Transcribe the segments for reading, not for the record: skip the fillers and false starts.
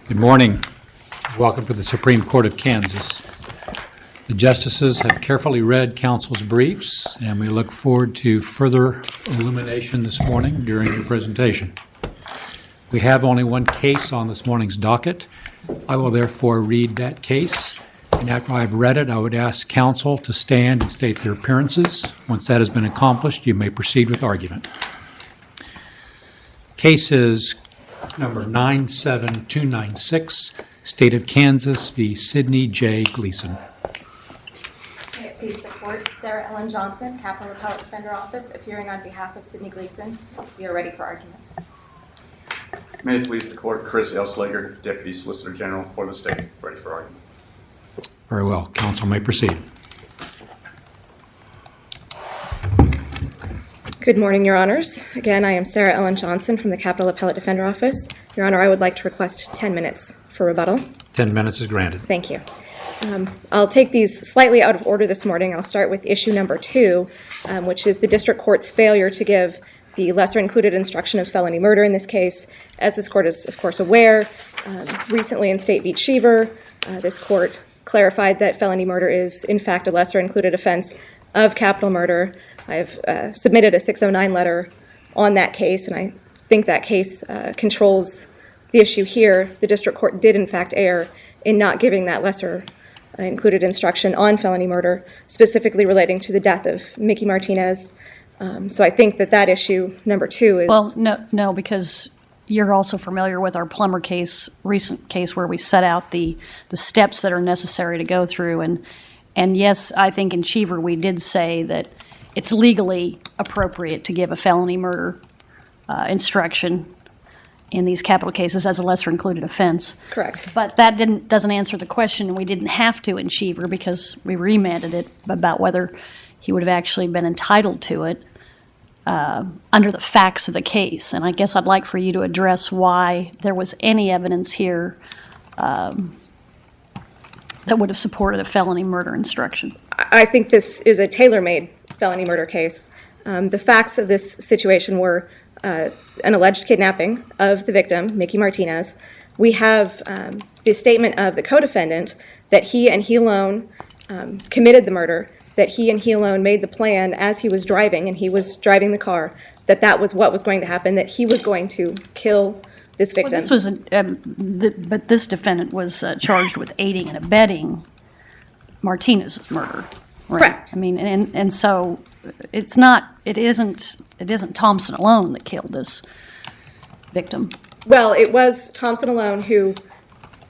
Good morning. Welcome to the Supreme Court of Kansas. The justices have carefully read counsel's briefs, and we look forward to further illumination this morning during your presentation. We have only one case on this morning's docket. I will therefore read that case, and after I've read it, I would ask counsel to stand and state their appearances. Once that has been accomplished, you may proceed with argument. Case is number 97296, State of Kansas v. Sidney J. Gleason. May it please the Court, Sarah Ellen Johnson, Capital Appellate Defender Office, appearing on behalf of Sidney Gleason. We are ready for argument. May it please the Court, Chris Elslager, Deputy Solicitor General for the State, ready for argument. Very well. Counsel may proceed. Good morning, Your Honors. Again, I am Sarah Ellen Johnson from the Capital Appellate Defender Office. Your Honor, I would like to request 10 minutes for rebuttal. 10 minutes is granted. Thank you. I'll take these slightly out of order this morning. I'll start with issue number 2, which is the district court's failure to give the lesser included instruction of felony murder in this case. As this court is, of course, aware, recently in State v. Cheever, this court clarified that felony murder is, in fact, a lesser included offense of capital murder. I've submitted a 609 letter on that case, and I think that case controls the issue here. The district court did, in fact, err in not giving that lesser included instruction on felony murder, specifically relating to the death of Mickey Martinez. So I think that issue number 2 is... Well, no, because you're also familiar with our Plummer case, recent case, where we set out the steps that are necessary to go through. And yes, I think in Cheever we did say that it's legally appropriate to give a felony murder instruction in these capital cases as a lesser included offense. Correct. But that doesn't answer the question, and we didn't have to in Cheever because we remanded it about whether he would have actually been entitled to it under the facts of the case. And I guess I'd like for you to address why there was any evidence here that would have supported a felony murder instruction. I think this is a tailor-made felony murder case. The facts of this situation were an alleged kidnapping of the victim, Mickey Martinez. We have the statement of the co-defendant that he and he alone committed the murder, that he and he alone made the plan as he was driving, and he was driving the car, that was what was going to happen, that he was going to kill this victim. Well, this was, but this defendant was charged with aiding and abetting Martinez's murder. Right? Correct. I mean, and so it isn't Thompson alone that killed this victim. Well, it was Thompson alone who,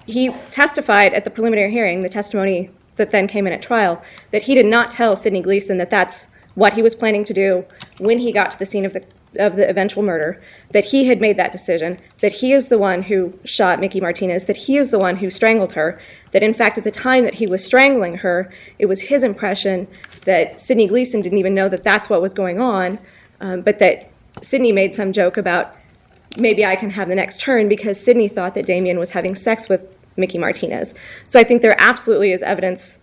he testified at the preliminary hearing, the testimony that then came in at trial, that he did not tell Sidney Gleason that that's what he was planning to do when he got to the scene of the eventual murder, that he had made that decision, that he is the one who shot Mickey Martinez, that he is the one who strangled her, that in fact at the time that he was strangling her, it was his impression that Sidney Gleason didn't even know that that's what was going on, but that Sidney made some joke about, maybe I can have the next turn, because Sidney thought that Damien was having sex with Mickey Martinez. So I think there absolutely is evidence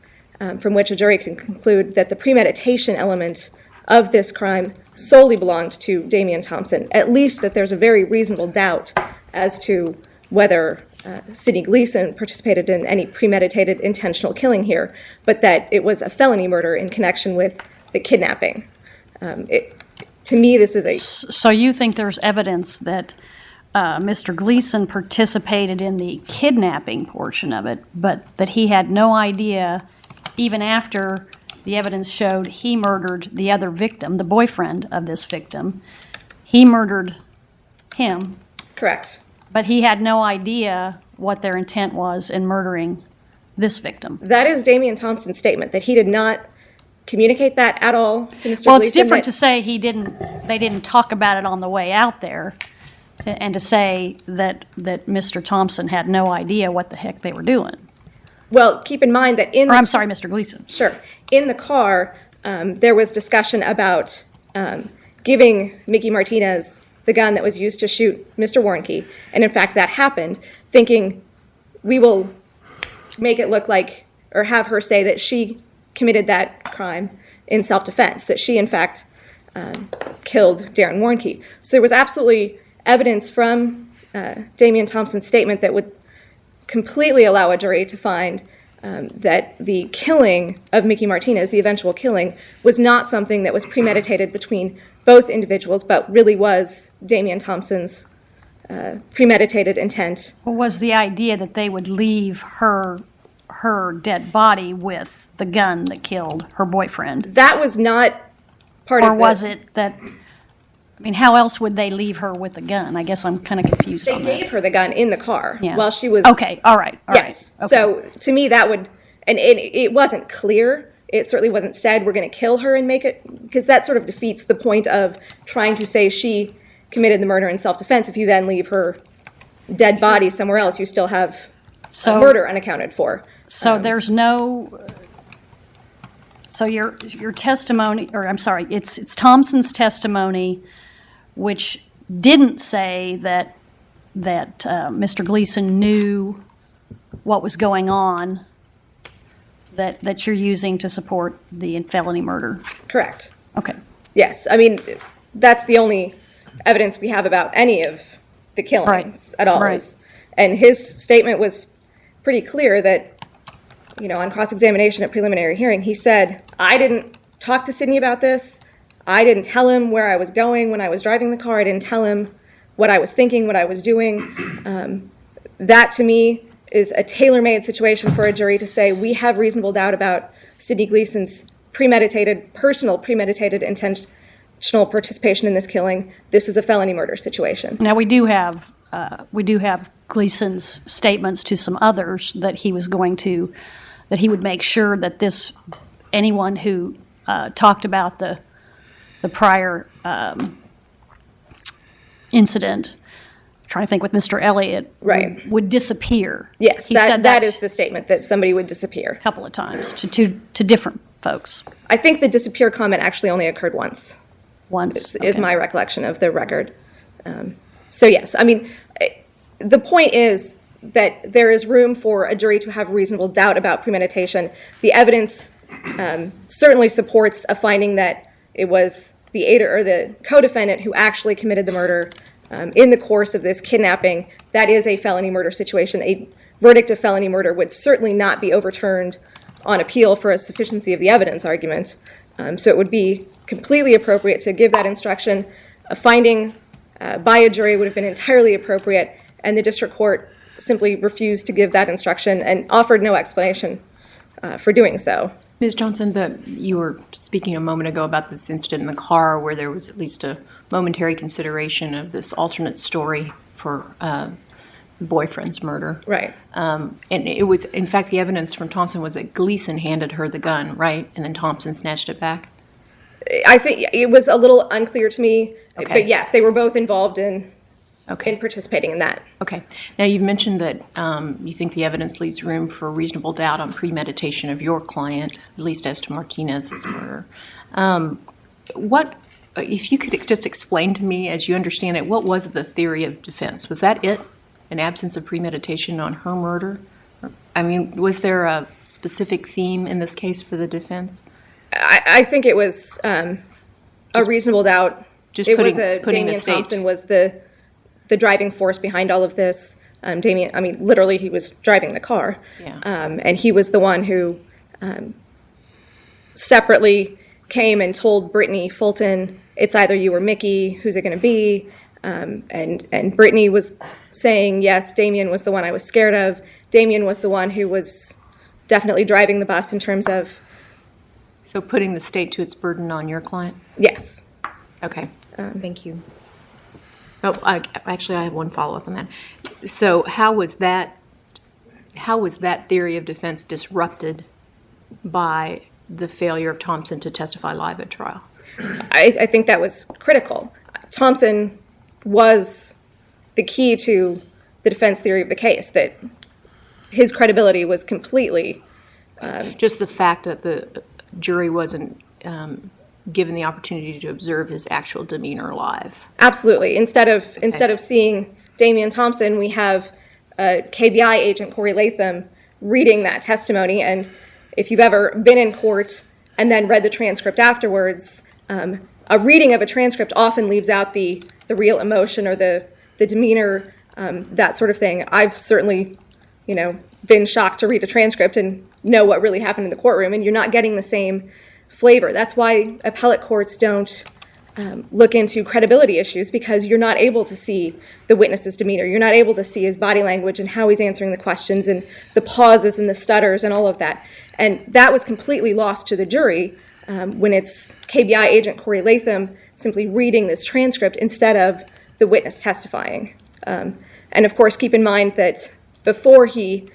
from which a jury can conclude that the premeditation element of this crime solely belonged to Damien Thompson, at least that there's a very reasonable doubt as to whether Sidney Gleason participated in any premeditated intentional killing here, but that it was a felony murder in connection with the kidnapping. To me, this is a... So you think there's evidence that Mr. Gleason participated in the kidnapping portion of it, but that he had no idea, even after the evidence showed he murdered the other victim, the boyfriend of this victim. He murdered him. Correct. But he had no idea what their intent was in murdering this victim. That is Damien Thompson's statement, that he did not communicate that at all to Mr. Gleason. Well, it's different to say they didn't talk about it on the way out there, and to say that Mr. Thompson had no idea what the heck they were doing. Well, keep in mind that Mr. Gleason. Sure. In the car, there was discussion about giving Mickey Martinez the gun that was used to shoot Mr. Warnke. And in fact, that happened, thinking we will make it look like, or have her say that she committed that crime in self-defense, that she, in fact, killed Darren Warnke. So there was absolutely evidence from Damien Thompson's statement that would completely allow a jury to find that the killing of Mickey Martinez, the eventual killing, was not something that was premeditated between both individuals, but really was Damian Thompson's premeditated intent. What was the idea that they would leave her dead body with the gun that killed her boyfriend? That was not part of Or was it that, I mean, how else would they leave her with the gun? I guess I'm kind of confused They on that. gave her the gun in the car Yeah. while she was... Okay, all right. Yes. Okay. So to me, that would, and it wasn't clear. It certainly wasn't said, we're going to kill her and make it, because that sort of defeats the point of trying to say she committed the murder in self-defense. If you then leave her dead body somewhere else, you still have murder unaccounted for. So there's no, so your testimony, or I'm sorry, it's Thompson's testimony, which didn't say that Mr. Gleason knew what was going on, that you're using to support the felony murder. Correct. Okay. Yes. I mean, that's the only evidence we have about any of the killings at all. Right. And his statement was pretty clear that, on cross-examination at preliminary hearing, he said, I didn't talk to Sidney about this. I didn't tell him where I was going when I was driving the car. I didn't tell him what I was thinking, what I was doing. That, to me, is a tailor-made situation for a jury to say, we have reasonable doubt about Sidney Gleason's personal premeditated, intentional participation in this killing. This is a felony murder situation. Now we do have Gleason's statements to some others that he would make sure that anyone who talked about the prior incident, trying to think with Mr. Elliott, would disappear. Yes, he said that is the statement, that somebody would disappear. A couple of times to different folks. I think the disappear comment actually only occurred once. Once is my recollection of the record. So yes, I mean, the point is that there is room for a jury to have reasonable doubt about premeditation. The evidence certainly supports a finding that it was the aider or the co-defendant who actually committed the murder in the course of this kidnapping. That is a felony murder situation. A verdict of felony murder would certainly not be overturned on appeal for a sufficiency of the evidence argument. So it would be completely appropriate to give that instruction. A finding by a jury would have been entirely appropriate, and the district court simply refused to give that instruction and offered no explanation for doing so. Ms. Johnson, you were speaking a moment ago about this incident in the car where there was at least a momentary consideration of this alternate story for boyfriend's murder. Right. And it was, in fact, the evidence from Thompson was that Gleason handed her the gun, right? And then Thompson snatched it back? I think it was a little unclear to me, Okay. but yes, they were both involved in participating in that. Okay. Now, you've mentioned that you think the evidence leaves room for reasonable doubt on premeditation of your client, at least as to Martinez's murder. If you could just explain to me, as you understand it, what was the theory of defense? Was that it? An absence of premeditation on her murder? I mean, was there a specific theme in this case for the defense? I think it was a reasonable doubt. Damian Thompson was the driving force behind all of this. Damian, I mean, literally, he was driving the car. Yeah. And he was the one who separately came and told Brittany Fulton, it's either you or Mickey, who's it going to be? And Brittany was saying, yes, Damian was the one I was scared of. Damian was the one who was definitely driving the bus in terms of... So putting the state to its burden on your client? Yes. Okay. Thank you. Oh, I have one follow-up on that. So how was that theory of defense disrupted by the failure of Thompson to testify live at trial? I think that was critical. Thompson was the key to the defense theory of the case, that his credibility was completely... Just the fact that the jury wasn't given the opportunity to observe his actual demeanor live. Absolutely. Instead of seeing Damian Thompson, we have KBI agent Corey Latham reading that testimony. And if you've ever been in court and then read the transcript afterwards, a reading of a transcript often leaves out the real emotion or the demeanor, that sort of thing. I've certainly been shocked to read a transcript and know what really happened in the courtroom, and you're not getting the same flavor. That's why appellate courts don't look into credibility issues, because you're not able to see the witness's demeanor. You're not able to see his body language and how he's answering the questions and the pauses and the stutters and all of that. And that was completely lost to the jury when it's KBI agent Corey Latham simply reading this transcript instead of the witness testifying. And of course, keep in mind that before he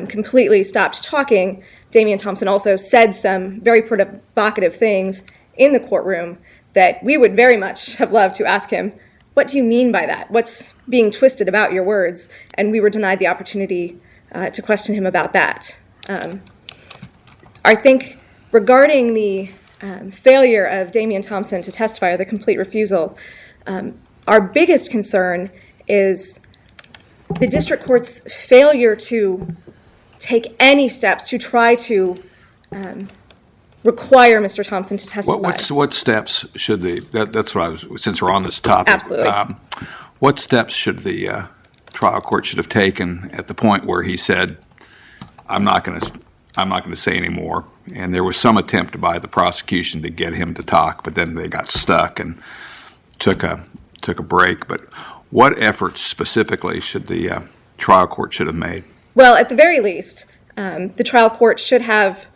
completely stopped talking, Damian Thompson also said some very provocative things in the courtroom that we would very much have loved to ask him, what do you mean by that? What's being twisted about your words? And we were denied the opportunity to question him about that. I think regarding the failure of Damian Thompson to testify, or the complete refusal, our biggest concern is the district court's failure to take any steps to try to require Mr. Thompson to testify. What steps should that's what I was, since we're on this topic. Absolutely. What steps should the trial court should have taken at the point where he said, I'm not going to say any more, and there was some attempt by the prosecution to get him to talk, but then they got stuck and took a break. But what efforts specifically should the trial court should have made? Well, at the very least, the trial court should have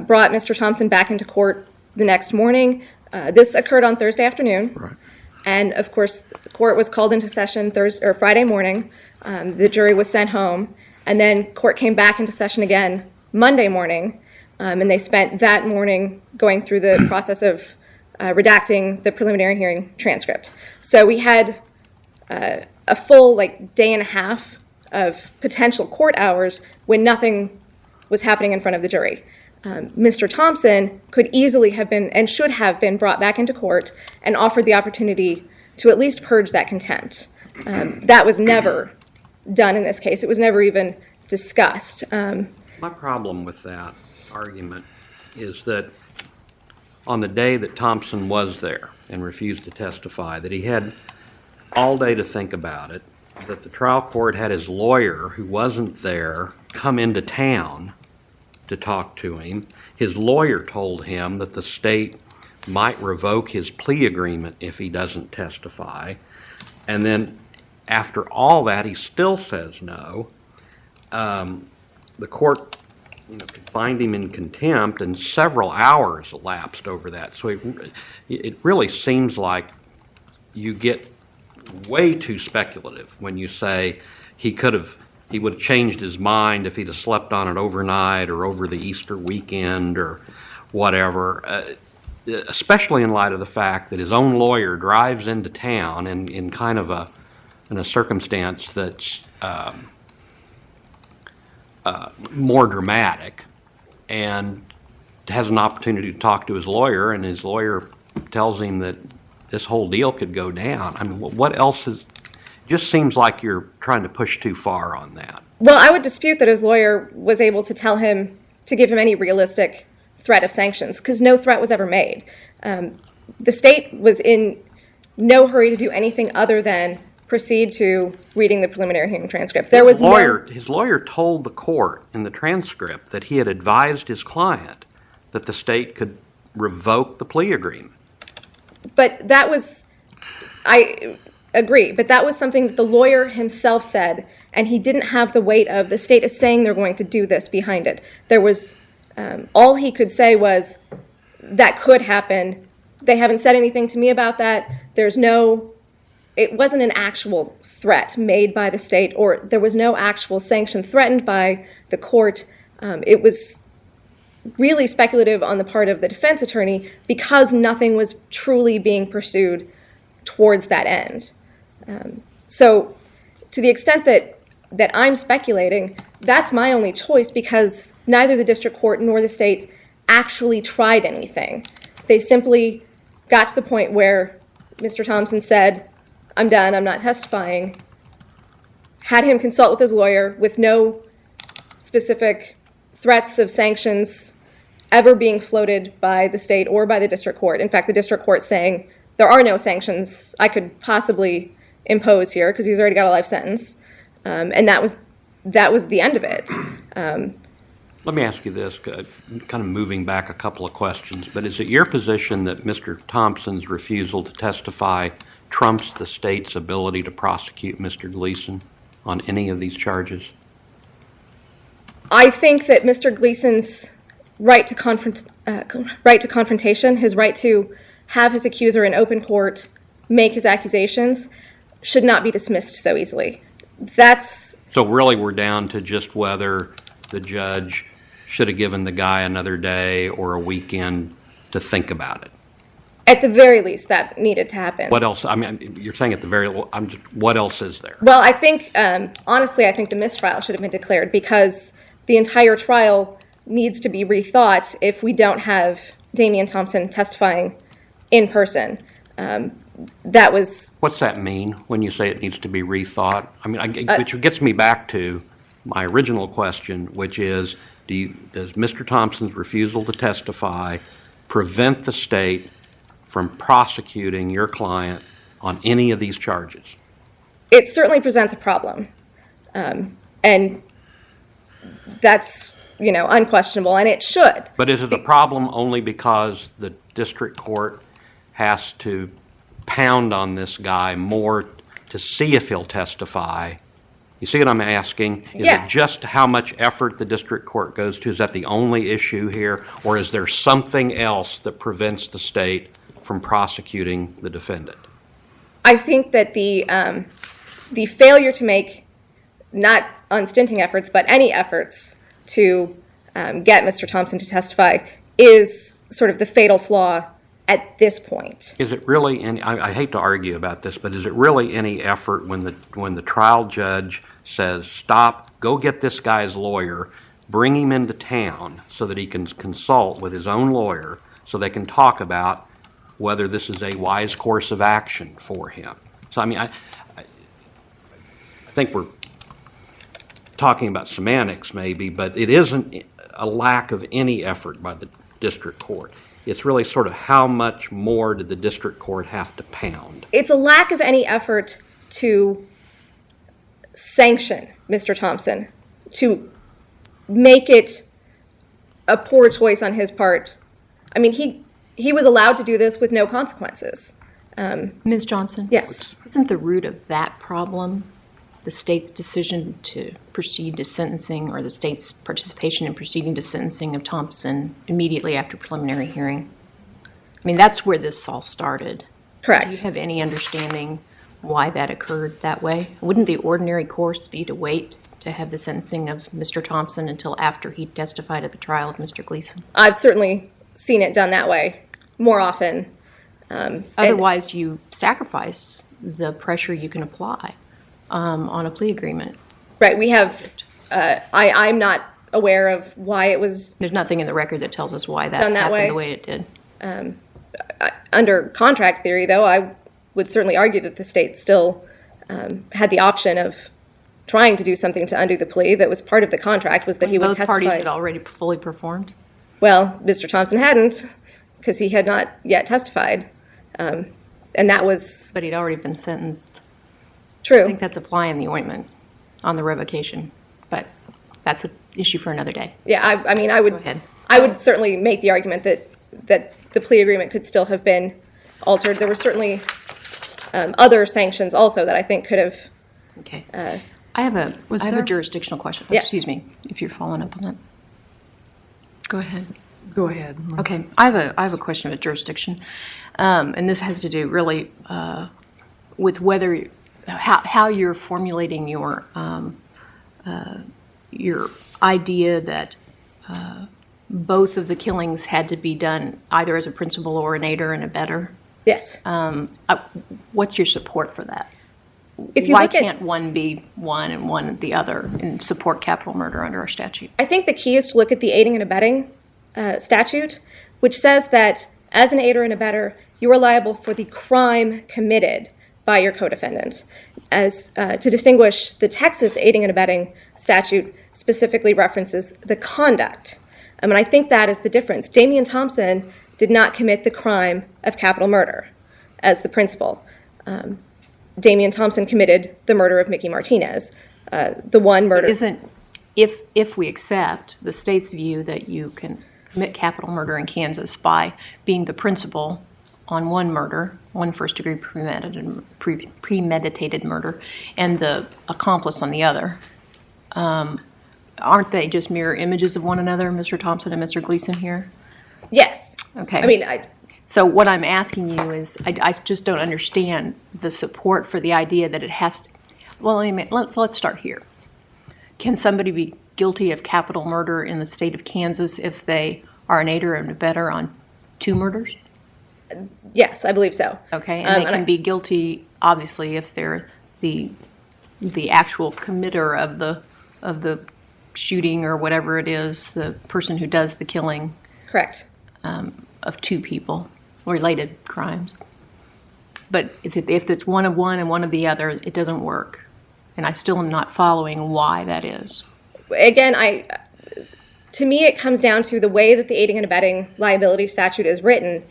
brought Mr. Thompson back into court the next morning. This occurred on Thursday afternoon. Right. And of course, the court was called into session Friday morning. The jury was sent home, and then court came back into session again Monday morning, and they spent that morning going through the process of redacting the preliminary hearing transcript. So we had a full day and a half of potential court hours when nothing was happening in front of the jury. Mr. Thompson could easily have been and should have been brought back into court and offered the opportunity to at least purge that contempt. That was never done in this case. It was never even discussed. My problem with that argument is that on the day that Thompson was there and refused to testify, that he had all day to think about it, that the trial court had his lawyer, who wasn't there, come into town to talk to him. His lawyer told him that the state might revoke his plea agreement if he doesn't testify. And then after all that, he still says no. The court could find him in contempt, and several hours elapsed over that. So it really seems like you get way too speculative when you say he would have changed his mind if he'd have slept on it overnight or over the Easter weekend or whatever, especially in light of the fact that his own lawyer drives into town in kind of in a circumstance that's more dramatic, and has an opportunity to talk to his lawyer, and his lawyer tells him that this whole deal could go down. I mean, what else is... Just seems like you're trying to push too far on that. Well, I would dispute that his lawyer was able to tell him to give him any realistic threat of sanctions, because no threat was ever made. The state was in no hurry to do anything other than proceed to reading the preliminary hearing transcript. His lawyer told the court in the transcript that he had advised his client that the state could revoke the plea agreement. But that was... I agree, but that was something that the lawyer himself said, and he didn't have the weight of the state is saying they're going to do this behind it. There was... all he could say was, that could happen. They haven't said anything to me about that. It wasn't an actual threat made by the state, or there was no actual sanction threatened by the court. It was really speculative on the part of the defense attorney because nothing was truly being pursued towards that end. So to the extent that I'm speculating, that's my only choice, because neither the district court nor the state actually tried anything. They simply got to the point where Mr. Thompson said, I'm done, I'm not testifying, had him consult with his lawyer with no specific threats of sanctions ever being floated by the state or by the district court. In fact, the district court saying, there are no sanctions I could possibly impose here because he's already got a life sentence. And that was that was the end of it. Let me ask you this, kind of moving back a couple of questions, but is it your position that Mr. Thompson's refusal to testify trumps the state's ability to prosecute Mr. Gleason on any of these charges? I think that Mr. Gleason's right to confrontation, his right to have his accuser in open court make his accusations, should not be dismissed so easily. So really we're down to just whether the judge should have given the guy another day or a weekend to think about it. At the very least, that needed to happen. What else? I mean, you're saying at the very. What else is there? Well, I think, honestly, I think the mistrial should have been declared because the entire trial needs to be rethought if we don't have Damian Thompson testifying in person. That was. What's that mean when you say it needs to be rethought? I mean, which gets me back to my original question, which is, does Mr. Thompson's refusal to testify prevent the state from prosecuting your client on any of these charges? It certainly presents a problem, and that's unquestionable, and it should. But is it a problem only because the district court has to pound on this guy more to see if he'll testify? You see what I'm asking? Is Yes. it just how much effort the district court goes to? Is that the only issue here? Or is there something else that prevents the state from prosecuting the defendant? I think that the failure to make, not unstinting efforts, but any efforts to get Mr. Thompson to testify is sort of the fatal flaw at this point. Is it really any? I hate to argue about this, but is it really any effort when the trial judge says, "Stop, go get this guy's lawyer, bring him into town so that he can consult with his own lawyer, so they can talk about whether this is a wise course of action for him"? So I mean, I think we're talking about semantics maybe, but it isn't a lack of any effort by the district court. It's really sort of how much more did the district court have to pound? It's a lack of any effort to sanction Mr. Thompson, to make it a poor choice on his part. I mean, he was allowed to do this with no consequences. Ms. Johnson? Yes. Isn't the root of that problem the state's decision to proceed to sentencing, or the state's participation in proceeding to sentencing of Thompson immediately after preliminary hearing? I mean, that's where this all started. Correct. Do you have any understanding why that occurred that way? Wouldn't the ordinary course be to wait to have the sentencing of Mr. Thompson until after he testified at the trial of Mr. Gleason? I've certainly seen it done that way more often. Otherwise, you sacrifice the pressure you can apply on a plea agreement. Right, we have, I'm not aware of why it was There's nothing in the record that tells us why that Done that happened way? the way it did. under contract theory, though. I would certainly argue that the state still had the option of trying to do something to undo the plea that was part of the contract, was that he would Both testify. parties had already fully performed? Well, Mr. Thompson hadn't, because he had not yet testified. And that was But he'd already been sentenced. I true. think that's a fly in the ointment on the revocation, but that's an issue for another day. Yeah, I mean, I Go ahead. would certainly make the argument that the plea agreement could still have been altered. There were certainly other sanctions also that I think could have. Okay. I have a jurisdictional question. Yes. Excuse me, if you're following up on that. Go ahead. Go ahead. Okay, I have a question about jurisdiction, and this has to do really with whether how you're formulating your idea that both of the killings had to be done either as a principal or an aider and abetter. Yes. What's your support for that? If you Why look at, can't one be one and one the other and support capital murder under our statute? I think the key is to look at the aiding and abetting statute, which says that as an aider and abetter, you are liable for the crime committed by your co-defendant. As to distinguish, the Texas aiding and abetting statute specifically references the conduct. And I think that is the difference. Damian Thompson did not commit the crime of capital murder as the principal. Damian Thompson committed the murder of Mickey Martinez. the one murder. If we accept the state's view that you can commit capital murder in Kansas by being the principal on one murder, one first-degree premeditated murder, and the accomplice on the other, aren't they just mirror images of one another, Mr. Thompson and Mr. Gleason here? Yes. Okay. I mean, So what I'm asking you is, I just don't understand the support for the idea that it has to. Well, let's start here. Can somebody be guilty of capital murder in the state of Kansas if they are an aider and abetter on 2 murders? yes, I believe so. Okay, and they can be guilty, obviously, if they're the actual committer of the shooting or whatever it is, the person who does the killing Correct. of 2 people, related crimes. But if it's one of one and one of the other, it doesn't work. And I still am not following why that is. Again, to me, it comes down to the way that the aiding and abetting liability statute is written,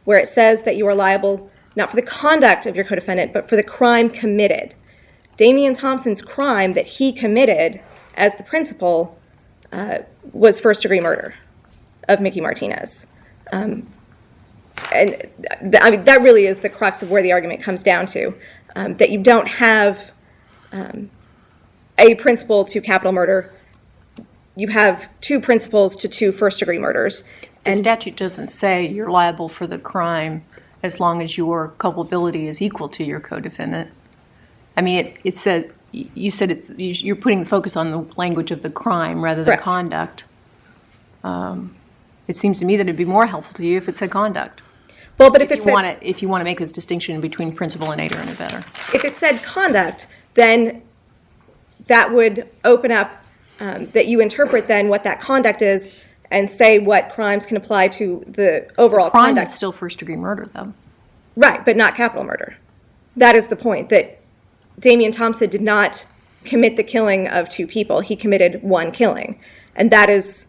where it says that you are liable not for the conduct of your co-defendant, but for the crime committed. Damian Thompson's crime that he committed as the principal was first-degree murder of Mickey Martinez. And that really is the crux of where the argument comes down to, that you don't have a principal to capital murder. You have 2 principals to 2 first-degree murders. The statute doesn't say you're liable for the crime as long as your culpability is equal to your co-defendant. I mean, it says, you said you're putting the focus on the language of the crime rather than Correct. conduct. It seems to me that it'd be more helpful to you if it said conduct. Well, but if you want to make this distinction between principal and aider and abetter. If it said conduct, then that would open up that you interpret then what that conduct is and say what crimes can apply to the overall Crime conduct. is still first-degree murder, though. Right, but not capital murder. That is the point, that Damian Thompson did not commit the killing of 2 people. He committed 1 killing. And that is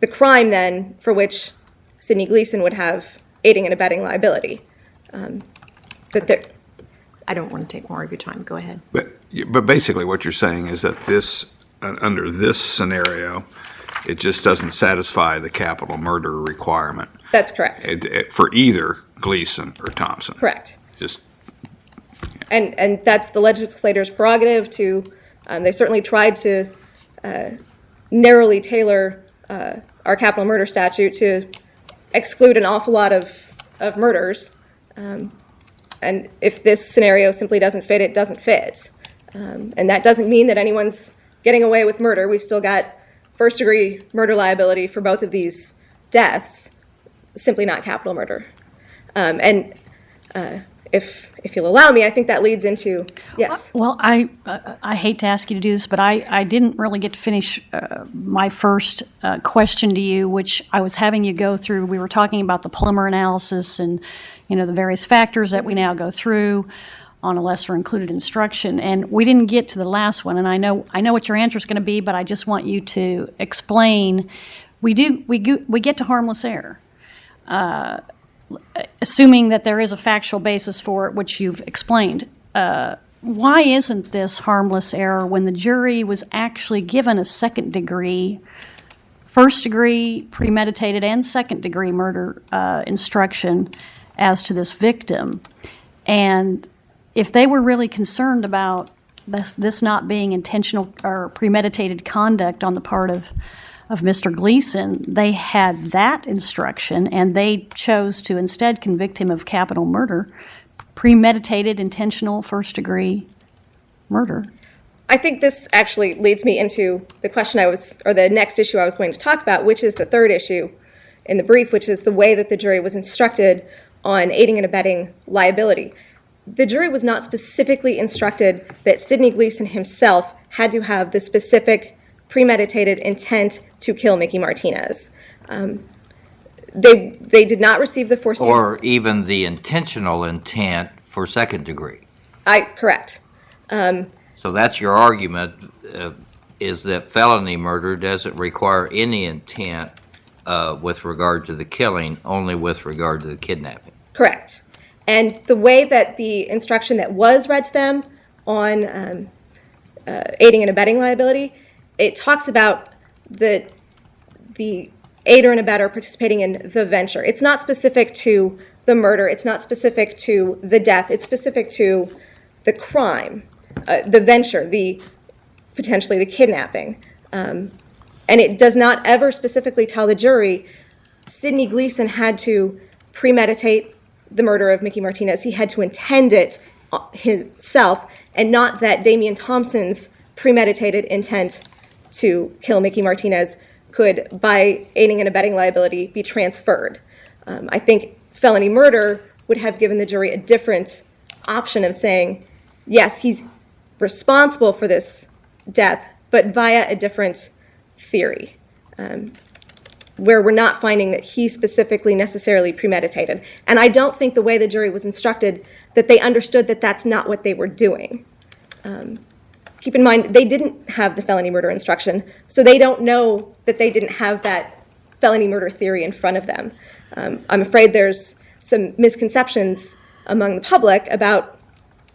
the crime, then, for which Sidney Gleason would have aiding and abetting liability. I don't want to take more of your time. Go ahead. But basically what you're saying is that under this scenario, it just doesn't satisfy the capital murder requirement. That's correct. For either Gleason or Thompson. Correct. Just And that's the legislator's prerogative to, they certainly tried to narrowly tailor our capital murder statute to exclude an awful lot of murders. And if this scenario simply doesn't fit, it doesn't fit. And that doesn't mean that anyone's getting away with murder. We've still got first-degree murder liability for both of these deaths, simply not capital murder. And if you'll allow me, I think that leads into, yes. Well, I hate to ask you to do this, but I didn't really get to finish my first question to you, which I was having you go through. We were talking about the Plummer analysis and, the various factors that we now go through on a lesser included instruction, and we didn't get to the last one. And I know what your answer is going to be, but I just want you to explain. We get to harmless error. Assuming that there is a factual basis for it, which you've explained, why isn't this harmless error when the jury was actually given a second-degree, first-degree premeditated and second-degree murder instruction as to this victim? And if they were really concerned about this not being intentional or premeditated conduct on the part of Mr. Gleason, they had that instruction, and they chose to instead convict him of capital murder, premeditated, intentional, first-degree murder. I think this actually leads me into the question the next issue I was going to talk about, which is the third issue in the brief, which is the way that the jury was instructed on aiding and abetting liability. The jury was not specifically instructed that Sidney Gleason himself had to have the specific premeditated intent to kill Mickey Martinez. They did not receive the foreseeable... Or even the intentional intent for second degree. Correct. So that's your argument, is that felony murder doesn't require any intent with regard to the killing, only with regard to the kidnapping. Correct. And the way that the instruction that was read to them on aiding and abetting liability, it talks about the aider and abetter participating in the venture. It's not specific to the murder. It's not specific to the death. It's specific to the crime, the venture, potentially the kidnapping. And it does not ever specifically tell the jury Sidney Gleason had to premeditate the murder of Mickey Martinez. He had to intend it himself, and not that Damian Thompson's premeditated intent to kill Mickey Martinez could, by aiding and abetting liability, be transferred. I think felony murder would have given the jury a different option of saying, yes, he's responsible for this death, but via a different theory, where we're not finding that he specifically necessarily premeditated. And I don't think the way the jury was instructed that they understood that that's not what they were doing. Keep in mind, they didn't have the felony murder instruction, so they don't know that they didn't have that felony murder theory in front of them. I'm afraid there's some misconceptions among the public about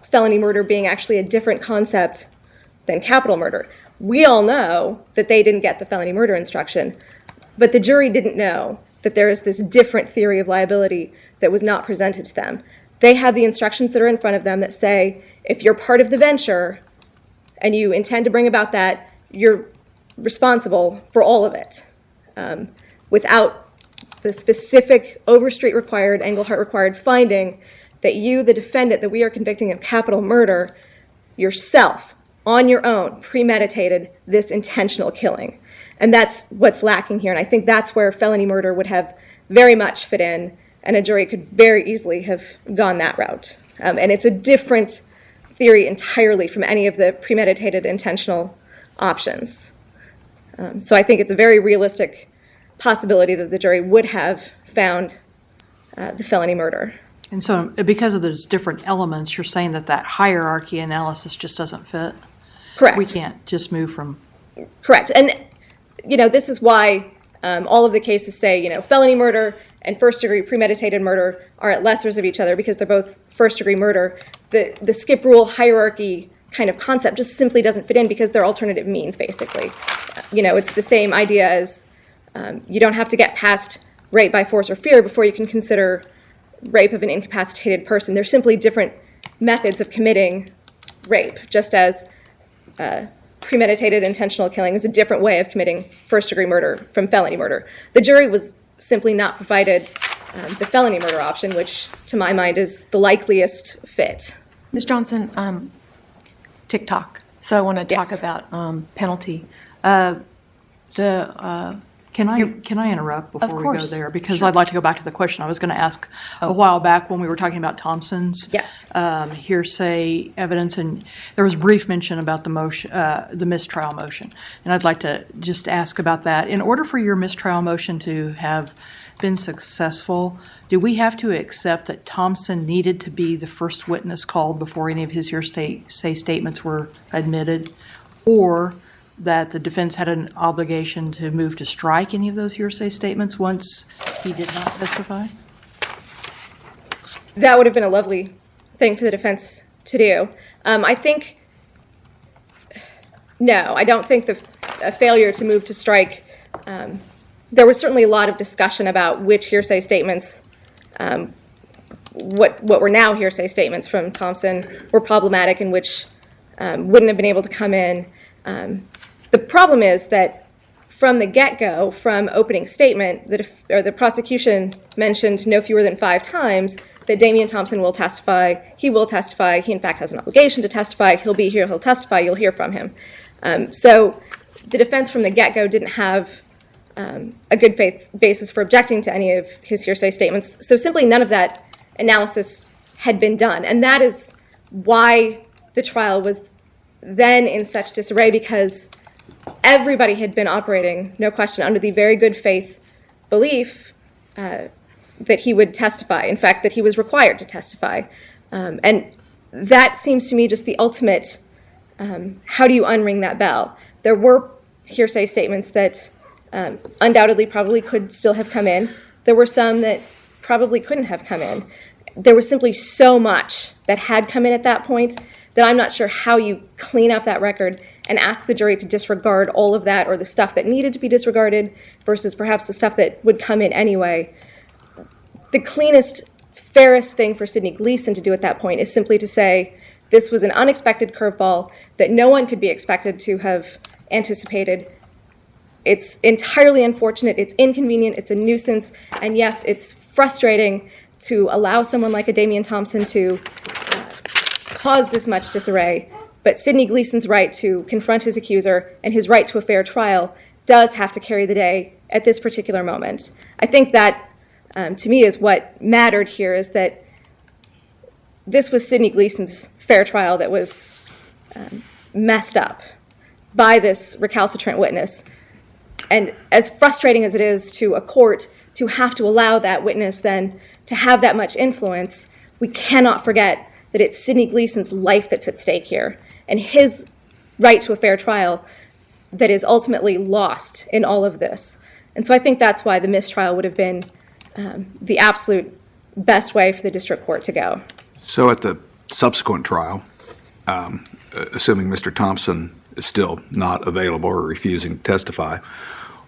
felony murder being actually a different concept than capital murder. We all know that they didn't get the felony murder instruction, but the jury didn't know that there is this different theory of liability that was not presented to them. They have the instructions that are in front of them that say, if you're part of the venture and you intend to bring about that, you're responsible for all of it. Without the specific Overstreet required, Englehart required finding that you, the defendant that we are convicting of capital murder, yourself, on your own, premeditated this intentional killing. And that's what's lacking here. And I think that's where felony murder would have very much fit in, and a jury could very easily have gone that route. And it's a different theory entirely from any of the premeditated intentional options. So I think it's a very realistic possibility that the jury would have found the felony murder. And so because of those different elements, you're saying that that hierarchy analysis just doesn't fit? Correct. We can't just move from... Correct. And, this is why all of the cases say, felony murder and first-degree premeditated murder are at lessers of each other because they're both first-degree murder. The skip rule hierarchy kind of concept just simply doesn't fit in because they're alternative means, basically. It's the same idea as you don't have to get past rape by force or fear before you can consider rape of an incapacitated person. They're simply different methods of committing rape, just as premeditated intentional killing is a different way of committing first-degree murder from felony murder. The jury was simply not provided the felony murder option, which, to my mind, is the likeliest fit. Ms. Johnson, TikTok. So I want to talk about penalty. Can I interrupt before we go course. there? Because Sure. I'd like to go back to the question I was going to ask a while back when we were talking about Thompson's hearsay evidence, and there was brief mention about the mistrial motion. And I'd like to just ask about that. In order for your mistrial motion to have been successful, do we have to accept that Thompson needed to be the first witness called before any of his hearsay statements were admitted, or that the defense had an obligation to move to strike any of those hearsay statements once he did not testify? That would have been a lovely thing for the defense to do. I don't think a failure to move to strike, there was certainly a lot of discussion about which hearsay statements, what were now hearsay statements from Thompson, were problematic and which wouldn't have been able to come in. The problem is that from the get-go, from opening statement, the prosecution mentioned no fewer than 5 times that Damian Thompson will testify. He will testify. He, in fact, has an obligation to testify. He'll be here. He'll testify. You'll hear from him. So the defense from the get-go didn't have a good faith basis for objecting to any of his hearsay statements. So simply none of that analysis had been done. And that is why the trial was then in such disarray, because everybody had been operating, no question, under the very good faith belief that he would testify. In fact, that he was required to testify. And that seems to me just the ultimate, how do you unring that bell? There were hearsay statements that undoubtedly probably could still have come in. There were some that probably couldn't have come in. There was simply so much that had come in at that point that I'm not sure how you clean up that record and ask the jury to disregard all of that, or the stuff that needed to be disregarded versus perhaps the stuff that would come in anyway. The cleanest, fairest thing for Sidney Gleason to do at that point is simply to say, this was an unexpected curveball that no one could be expected to have anticipated. It's entirely unfortunate, it's inconvenient, it's a nuisance, and yes, it's frustrating to allow someone like a Damian Thompson to cause this much disarray, but Sidney Gleason's right to confront his accuser and his right to a fair trial does have to carry the day at this particular moment. I think that, to me, is what mattered here, is that this was Sidney Gleason's fair trial that was messed up by this recalcitrant witness. And as frustrating as it is to a court to have to allow that witness then to have that much influence, we cannot forget that it's Sidney Gleason's life that's at stake here, and his right to a fair trial that is ultimately lost in all of this. And so I think that's why the mistrial would have been the absolute best way for the district court to go. So at the subsequent trial, assuming Mr. Thompson is still not available or refusing to testify,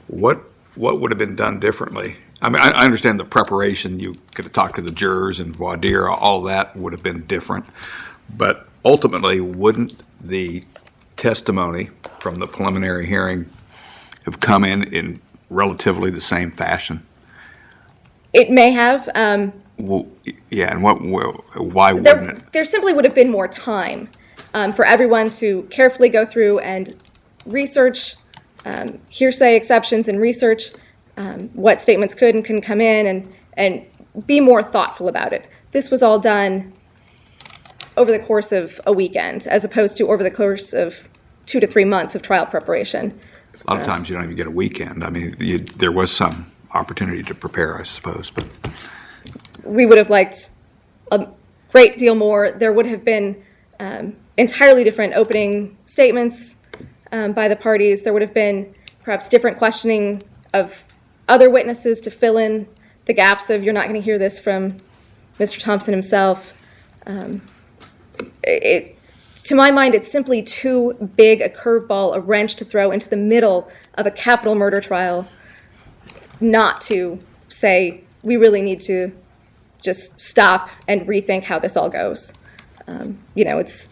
what would have been done differently? I mean, I understand the preparation. You could have talked to the jurors and voir dire. All that would have been different. But ultimately, wouldn't the testimony from the preliminary hearing have come in relatively the same fashion? It may have. Well, yeah, and why wouldn't it? There simply would have been more time for everyone to carefully go through and research hearsay exceptions and research what statements could and couldn't come in, and be more thoughtful about it. This was all done over the course of a weekend, as opposed to over the course of 2 to 3 months of trial preparation. A lot of times you don't even get a weekend. I mean, there was some opportunity to prepare, I suppose. But we would have liked a great deal more. There would have been entirely different opening statements by the parties. There would have been perhaps different questioning of other witnesses to fill in the gaps of, you're not going to hear this from Mr. Thompson himself. To my mind, it's simply too big a curveball, a wrench to throw into the middle of a capital murder trial, not to say, we really need to just stop and rethink how this all goes. It's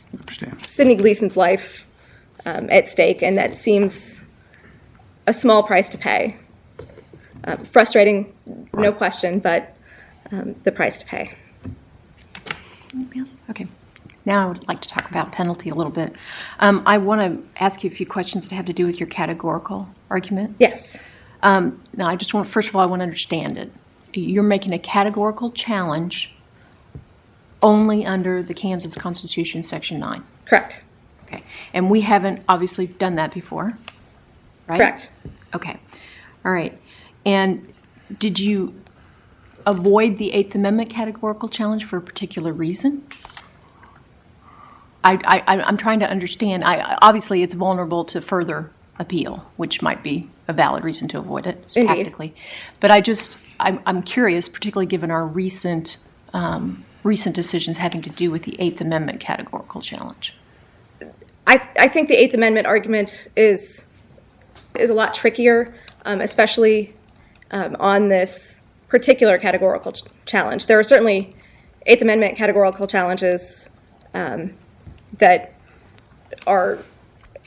Sidney Gleason's life at stake, and that seems a small price to pay. Frustrating, no question, but the price to pay. Anything else? Okay. Now I would like to talk about penalty a little bit. I want to ask you a few questions that have to do with your categorical argument. Yes. Now, I just want, first of all, I want to understand it. You're making a categorical challenge only under the Kansas Constitution, Section 9. Correct. Okay. And we haven't obviously done that before, right? Correct. Okay. All right. And did you avoid the Eighth Amendment categorical challenge for a particular reason? I'm trying to understand. Obviously, it's vulnerable to further appeal, which might be a valid reason to avoid it tactically. But I'm curious, particularly given our recent decisions having to do with the Eighth Amendment categorical challenge. I think the Eighth Amendment argument is a lot trickier, especially on this particular categorical challenge. There are certainly Eighth Amendment categorical challenges that are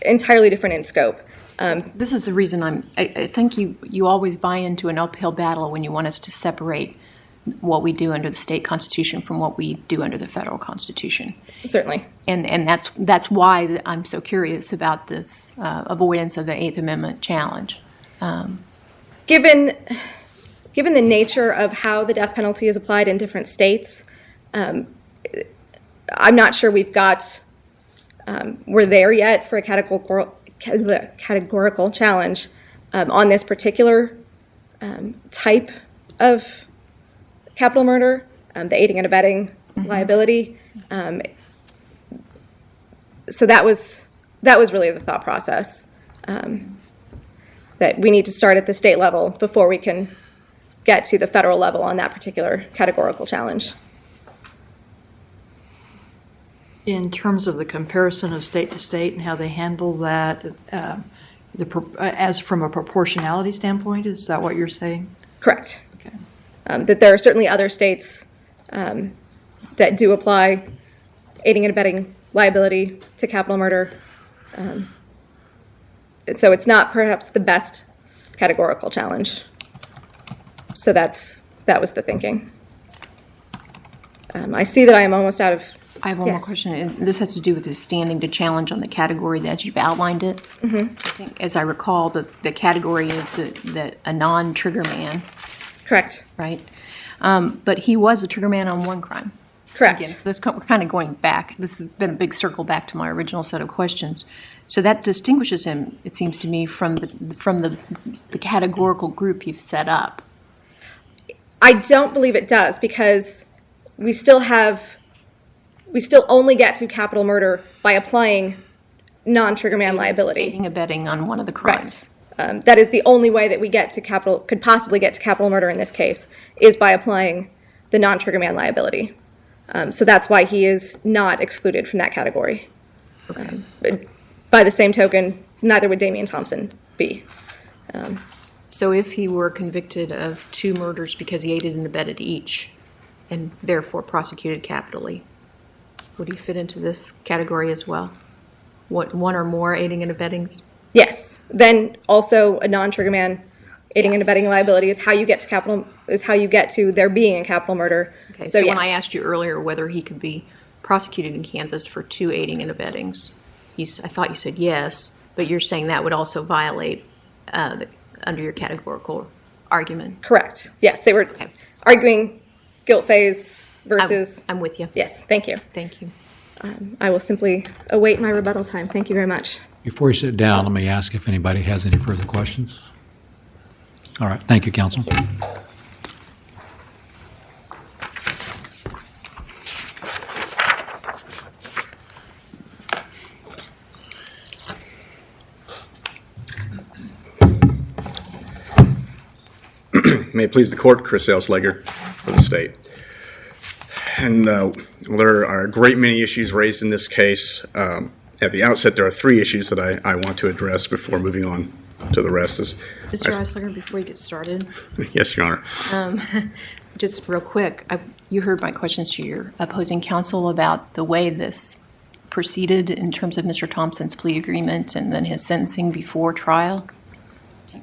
entirely different in scope. This is the reason I think you always buy into an uphill battle when you want us to separate what we do under the state constitution from what we do under the federal constitution. Certainly. And that's why I'm so curious about this avoidance of the Eighth Amendment challenge. Given the nature of how the death penalty is applied in different states, I'm not sure we're there yet for a categorical challenge on this particular type of capital murder, the aiding and abetting liability. So that was really the thought process, that we need to start at the state level before we can get to the federal level on that particular categorical challenge. in terms of the comparison of state to state and how they handle that, as from a proportionality standpoint, is that what you're saying? Correct. Okay. That there are certainly other states that do apply aiding and abetting liability to capital murder. So it's not perhaps the best categorical challenge. So that was the thinking. I see that I am almost out of... I have one more question, and this has to do with his standing to challenge on the category as you've outlined it. Mm-hmm. I think, as I recall, the category is a non-trigger man. Correct. Right? But he was a trigger man on one crime. Correct. Again, we're kind of going back. This has been a big circle back to my original set of questions. So that distinguishes him, it seems to me, from the categorical group you've set up. I don't believe it does, because we still only get to capital murder by applying non-trigger man liability. Aiding and abetting on one of the crimes. Right. That is the only way that we could possibly get to capital murder in this case, is by applying the non-trigger man liability. So that's why he is not excluded from that category. Okay. By the same token, neither would Damian Thompson be. So if he were convicted of 2 murders because he aided and abetted each, and therefore prosecuted capitally, would he fit into this category as well? One or more aiding and abettings? Yes. Then also a non-trigger man aiding and abetting liability is how you get to there being a capital murder. Okay. So when I asked you earlier whether he could be prosecuted in Kansas for 2 aiding and abettings, I thought you said yes, but you're saying that would also violate under your categorical argument. Correct. Yes, they were arguing guilt phase versus... I'm with you. Yes, thank you. Thank you. I will simply await my rebuttal time. Thank you very much. Before you sit down, let me ask if anybody has any further questions. All right. Thank you, counsel. May it please the court, Chris Elsleger for the state. And there are a great many issues raised in this case. At the outset, there are 3 issues that I want to address before moving on to the rest. Mr. Elsleger, before you get started. Yes, Your Honor. Just real quick, you heard my questions to your opposing counsel about the way this proceeded in terms of Mr. Thompson's plea agreement and then his sentencing before trial.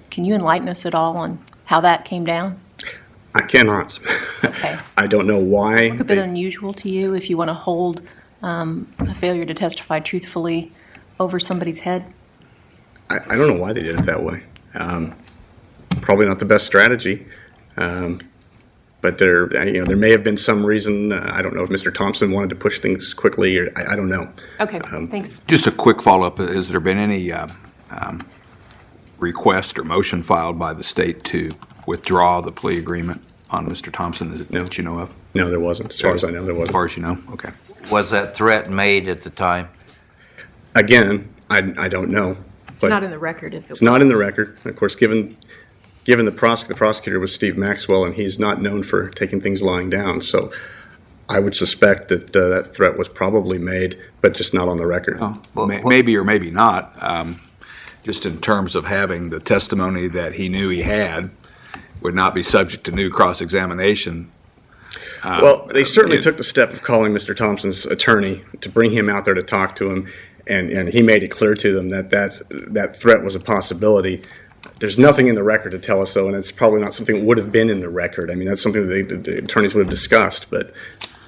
Can you enlighten us at all on how that came down? I cannot. Okay. I don't know why. Look a bit unusual to you if you want to hold a failure to testify truthfully over somebody's head? I don't know why they did it that way. Probably not the best strategy. But there may have been some reason. I don't know if Mr. Thompson wanted to push things quickly, or I don't know. Okay, thanks. Just a quick follow-up. Has there been any request or motion filed by the state to withdraw the plea agreement on Mr. Thompson that you know of? No, there wasn't. As far as I know, there wasn't. As far as you know? Okay. Was that threat made at the time? Again, I don't know. It's not in the record. It's not in the record. Of course, given the prosecutor was Steve Maxwell, and he's not known for taking things lying down, so I would suspect that that threat was probably made, but just not on the record. Well, maybe or maybe not. Just in terms of having the testimony that he knew he had would not be subject to new cross-examination. Well, they certainly took the step of calling Mr. Thompson's attorney to bring him out there to talk to him, and he made it clear to them that threat was a possibility. There's nothing in the record to tell us so, and it's probably not something that would have been in the record. I mean, that's something that the attorneys would have discussed, but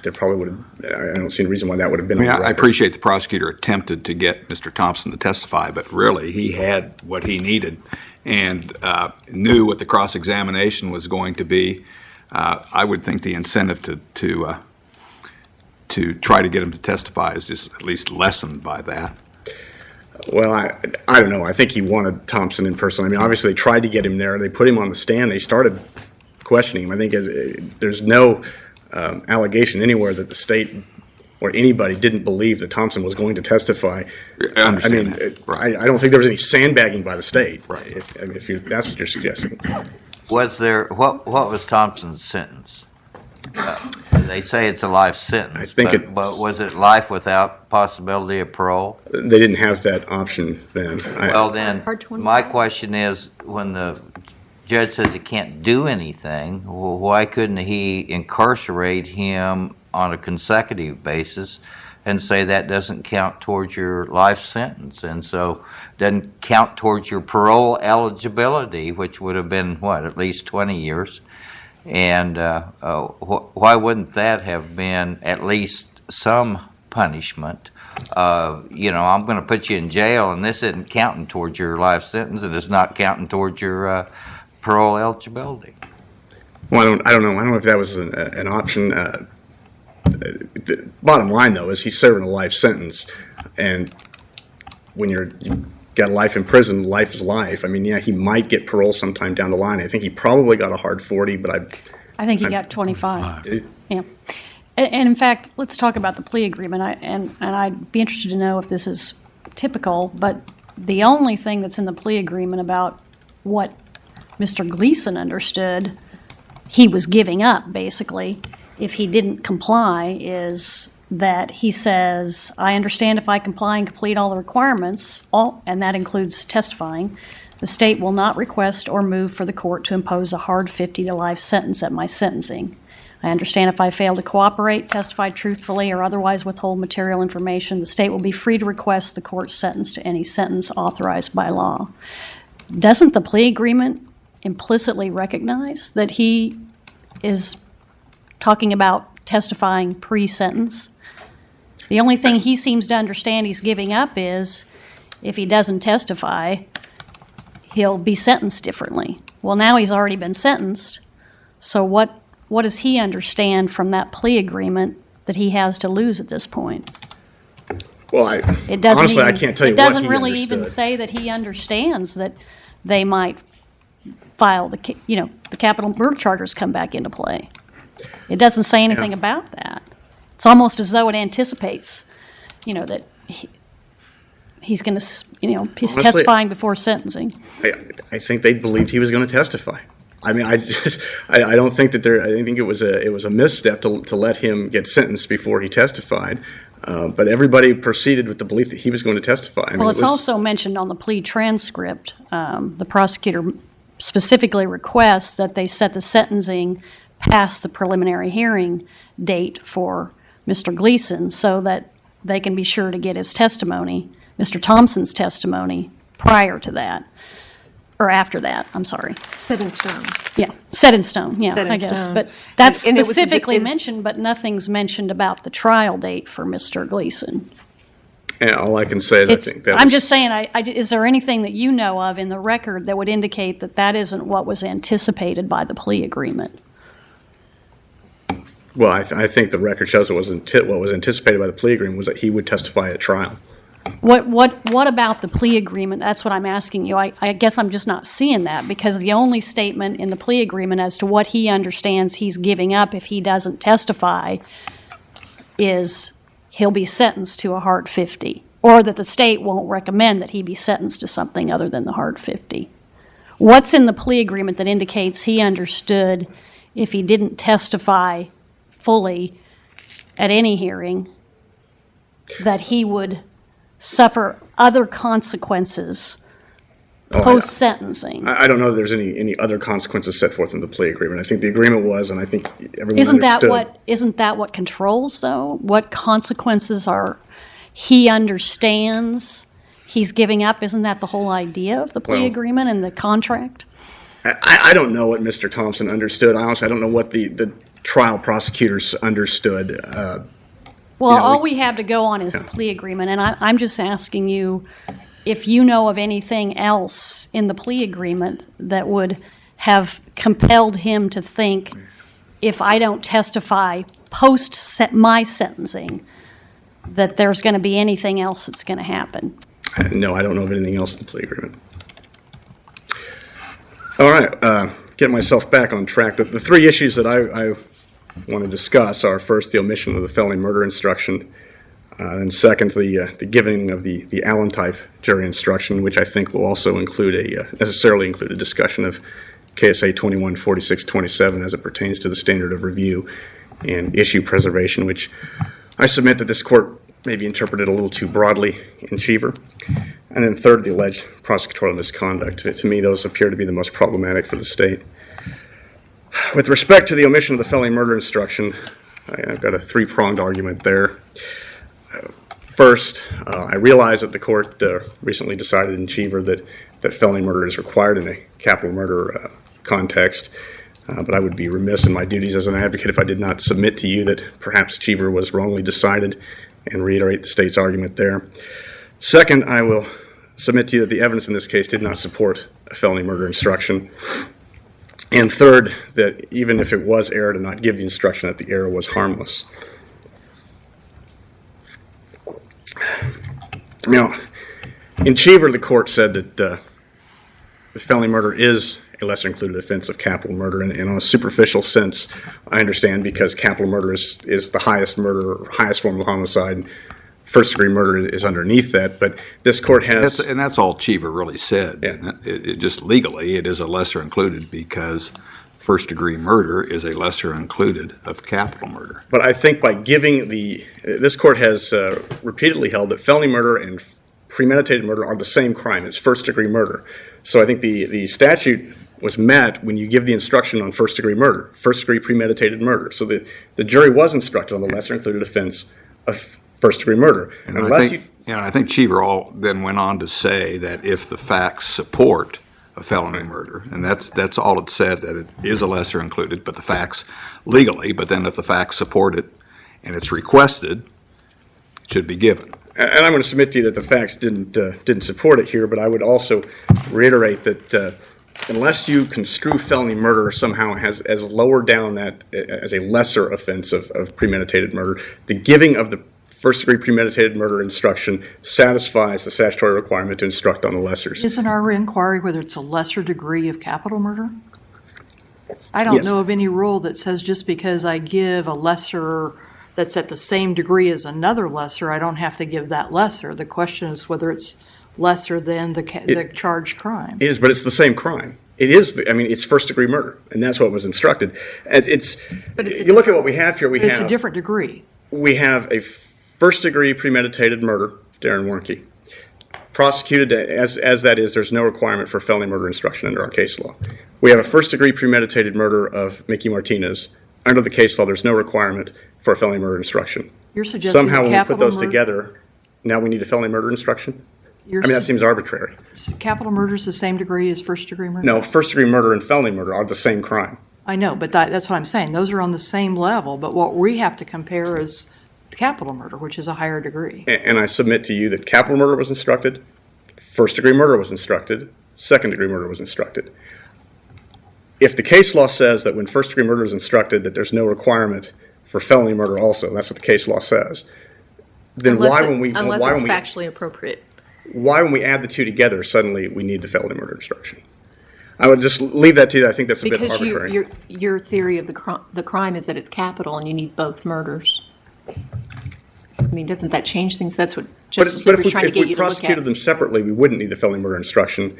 there probably would have. I don't see any reason why that would have been on the record. I appreciate the prosecutor attempted to get Mr. Thompson to testify, but really he had what he needed and knew what the cross-examination was going to be. I would think the incentive to try to get him to testify is just at least lessened by that. Well, I don't know. I think he wanted Thompson in person. I mean, obviously they tried to get him there. They put him on the stand. They started questioning him. I think there's no allegation anywhere that the state or anybody didn't believe that Thompson was going to testify. I understand that. Right. I don't think there was any sandbagging by the state. Right. If that's what you're suggesting. Was there what was Thompson's sentence? They say it's a life sentence. I think but was it life without possibility of parole? They didn't have that option then. Well, then, my question is, when the judge says he can't do anything, well, why couldn't he incarcerate him on a consecutive basis and say that doesn't count towards your life sentence, and so doesn't count towards your parole eligibility, which would have been, what, at least 20 years? And why wouldn't that have been at least some punishment? I'm going to put you in jail, and this isn't counting towards your life sentence, and it's not counting towards your parole eligibility. Well, I don't know. I don't know if that was an option. The bottom line, though, is he's serving a life sentence, and when you got life in prison, life is life. I mean, yeah, he might get parole sometime down the line. I think he probably got a hard 40, but I think he got 25. Yeah. And in fact, let's talk about the plea agreement. I'd be interested to know if this is typical, but the only thing that's in the plea agreement about what Mr. Gleason understood he was giving up, basically, if he didn't comply, is that he says, I understand if I comply and complete all the requirements, and that includes testifying, the state will not request or move for the court to impose a hard 50 to life sentence at my sentencing. I understand if I fail to cooperate, testify truthfully, or otherwise withhold material information, the state will be free to request the court's sentence to any sentence authorized by law. Doesn't the plea agreement implicitly recognize that he is talking about testifying pre-sentence? The only thing he seems to understand he's giving up is if he doesn't testify, he'll be sentenced differently. Well, now he's already been sentenced, so what does he understand from that plea agreement that he has to lose at this point? Well, honestly, I can't tell you what he understood. It doesn't really even say that he understands that they might file the capital murder charges come back into play. It doesn't say anything about that. It's almost as though it anticipates, that he's going to, he's testifying before sentencing. I think they believed he was going to testify. I mean, I don't think that I think it was a misstep to let him get sentenced before he testified. But everybody proceeded with the belief that he was going to testify. Well, it's also mentioned on the plea transcript. The prosecutor specifically requests that they set the sentencing past the preliminary hearing date for Mr. Gleason so that they can be sure to get his testimony, Mr. Thompson's testimony, prior to that. Or after that, I'm sorry. Set in stone. Yeah, set in stone, yeah, Set in I guess. stone. But that's And it was- specifically it's- mentioned, but nothing's mentioned about the trial date for Mr. Gleason. Yeah, all I can say is I think that I'm just saying, is there anything that you know of in the record that would indicate that that isn't what was anticipated by the plea agreement? Well, I think the record shows what was anticipated by the plea agreement was that he would testify at trial. What about the plea agreement? That's what I'm asking you. I guess I'm just not seeing that, because the only statement in the plea agreement as to what he understands he's giving up if he doesn't testify is he'll be sentenced to a hard 50, or that the state won't recommend that he be sentenced to something other than the hard 50. What's in the plea agreement that indicates he understood if he didn't testify fully at any hearing that he would suffer other consequences post-sentencing? I don't know that there's any other consequences set forth in the plea agreement. I think the agreement was, and I think everyone understood. Isn't that what controls, though? What consequences he understands he's giving up? Isn't that the whole idea of the plea agreement and the contract? I don't know what Mr. Thompson understood. Honestly, I don't know what the trial prosecutors understood. All we have to go on is the plea agreement, and I'm just asking you if you know of anything else in the plea agreement that would have compelled him to think, if I don't testify post my sentencing, that there's going to be anything else that's going to happen. No, I don't know of anything else in the plea agreement. All right, get myself back on track. The three issues that I want to discuss are, first, the omission of the felony murder instruction, and second, the giving of the Allen type jury instruction, which I think will also necessarily include a discussion of KSA 214627 as it pertains to the standard of review. and issue preservation, which I submit that this court maybe interpreted a little too broadly in Cheever. And then third, the alleged prosecutorial misconduct. To me, those appear to be the most problematic for the state. With respect to the omission of the felony murder instruction, I've got a three-pronged argument there. First, I realize that the court recently decided in Cheever that felony murder is required in a capital murder context, but I would be remiss in my duties as an advocate if I did not submit to you that perhaps Cheever was wrongly decided and reiterate the state's argument there. Second, I will submit to you that the evidence in this case did not support a felony murder instruction. And third, that even if it was error to not give the instruction, that the error was harmless. Now, in Cheever, the court said that the felony murder is a lesser included offense of capital murder, and in a superficial sense, I understand, because capital murder is the highest murder, highest form of homicide. First-degree murder is underneath that, but this court has... And that's all Cheever really said. Yeah. It just legally, it is a lesser included because first-degree murder is a lesser included of capital murder. But I think by giving this court has repeatedly held that felony murder and premeditated murder are the same crime. It's first-degree murder. So I think the statute was met when you give the instruction on first-degree murder, first-degree premeditated murder. So the jury was instructed on the lesser included offense of first-degree murder. And I think Cheever then went on to say that if the facts support a felony murder, and that's all it said, that it is a lesser included, but the facts legally, but then if the facts support it and it's requested, it should be given. And I'm going to submit to you that the facts didn't support it here, but I would also reiterate that unless you construe felony murder somehow as lower down that as a lesser offense of premeditated murder, the giving of the first-degree premeditated murder instruction satisfies the statutory requirement to instruct on the lessers. Isn't our inquiry whether it's a lesser degree of capital murder? I don't know of any rule that says just because I give a lesser that's at the same degree as another lesser, I don't have to give that lesser. The question is whether it's lesser than the charged crime. It is, but it's the same crime. It is. It's first-degree murder, and that's what was instructed. And you look at what we have here. It's a different degree. We have a first-degree premeditated murder, Darren Warnke, prosecuted as that is. There's no requirement for felony murder instruction under our case law. We have a first-degree premeditated murder of Mickey Martinez. Under the case law, there's no requirement for a felony murder instruction. You're suggesting somehow when we put those together, now we need a felony murder instruction? That seems arbitrary. Capital murder is the same degree as first-degree murder? No, first-degree murder and felony murder are the same crime. I know, but that's what I'm saying. Those are on the same level, but what we have to compare is capital murder, which is a higher degree. And I submit to you that capital murder was instructed, first-degree murder was instructed, second-degree murder was instructed. If the case law says that when first-degree murder is instructed that there's no requirement for felony murder also, that's what the case law says, then unless it's factually appropriate. Why, when we add the two together, suddenly we need the felony murder instruction? I would just leave that to you. I think that's a bit arbitrary. Because your theory of the crime is that it's capital and you need both murders. Doesn't that change things? That's what Justice was trying to get you to look at. If we prosecuted them separately, we wouldn't need the felony murder instruction.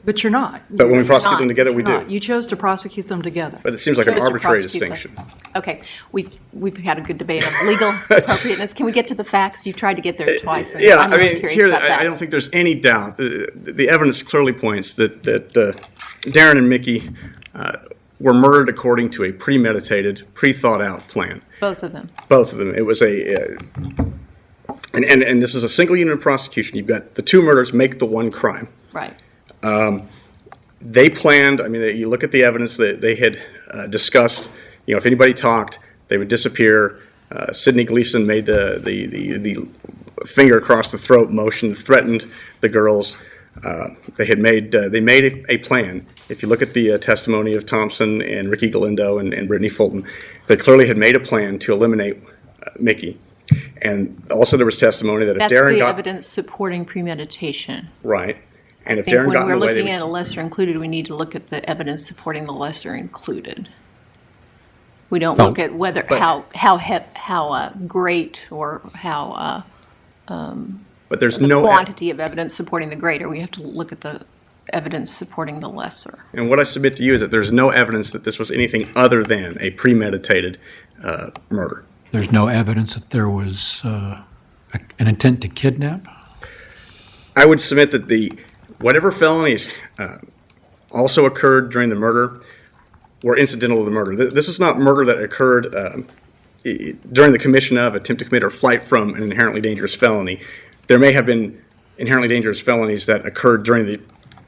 But you're not. But when we prosecute them together, we do. You chose to prosecute them together. But it seems like an arbitrary distinction. Okay, we've had a good debate on legal appropriateness. Can we get to the facts? You've tried to get there twice. Yeah, I don't think there's any doubt. The evidence clearly points that Darren and Mickey were murdered according to a premeditated, pre-thought-out plan. Both of them. Both of them. It was and this is a single unit of prosecution. You've got the two murders make the one crime. Right. They planned. You look at the evidence that they had discussed. If anybody talked, they would disappear. Sidney Gleason made the finger across the throat motion, threatened the girls. They made a plan. If you look at the testimony of Thompson and Ricky Galindo and Brittany Fulton, they clearly had made a plan to eliminate Mickey. And also there was testimony that if Darren got... That's the evidence supporting premeditation. Right. And if I think Darren got in the way... when we're looking at a lesser included, we need to look at the evidence supporting the lesser included. We don't look at whether how great or how but there's the no quantity of evidence supporting the greater. We have to look at the evidence supporting the lesser. And what I submit to you is that there's no evidence that this was anything other than a premeditated, murder. There's no evidence that there was an intent to kidnap? I would submit that whatever felonies also occurred during the murder were incidental to the murder. This is not murder that occurred during the commission of, attempt to commit, or flight from an inherently dangerous felony. There may have been inherently dangerous felonies that occurred during the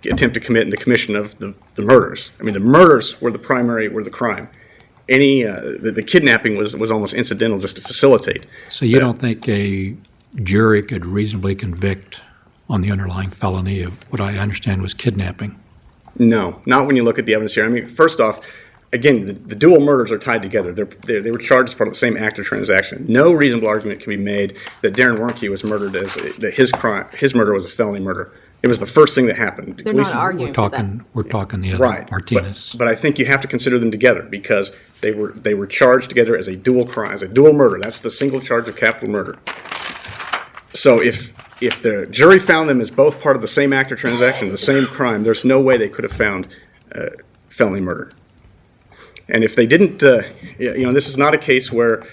attempt to commit and the commission of the murders. I mean, the murders were the crime. The kidnapping was almost incidental, just to facilitate. So you don't think a jury could reasonably convict on the underlying felony of what I understand was kidnapping? No, not when you look at the evidence here. I mean, first off, again, the dual murders are tied together. They were charged as part of the same act or transaction. No reasonable argument can be made that Darren Warnke was murdered that his murder was a felony murder. It was the first thing that happened. They're not arguing for that. We're talking the other, right, Martinez. But I think you have to consider them together because they were charged together as a dual crime, as a dual murder. That's the single charge of capital murder. So if the jury found them as both part of the same act or transaction, the same crime, there's no way they could have found felony murder. And if they didn't, this is not a case where,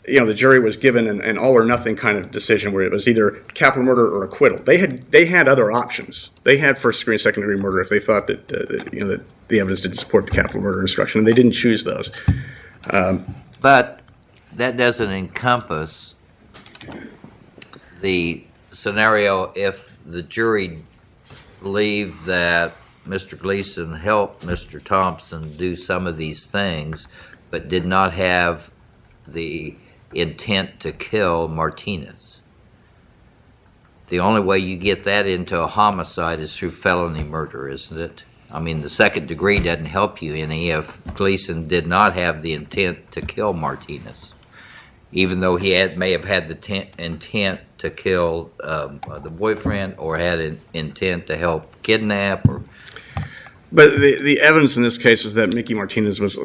the jury was given an all or nothing kind of decision where it was either capital murder or acquittal. They had other options. They had first degree and second degree murder if they thought that that the evidence didn't support the capital murder instruction, and they didn't choose those. But that doesn't encompass the scenario if the jury believed that Mr. Gleason helped Mr. Thompson do some of these things, but did not have the intent to kill Martinez. The only way you get that into a homicide is through felony murder, isn't it? I mean, the second degree doesn't help you any if Gleason did not have the intent to kill Martinez, even though he may have had the intent to kill the boyfriend or had an intent to help kidnap. But the evidence in this case was that Mickey Martinez was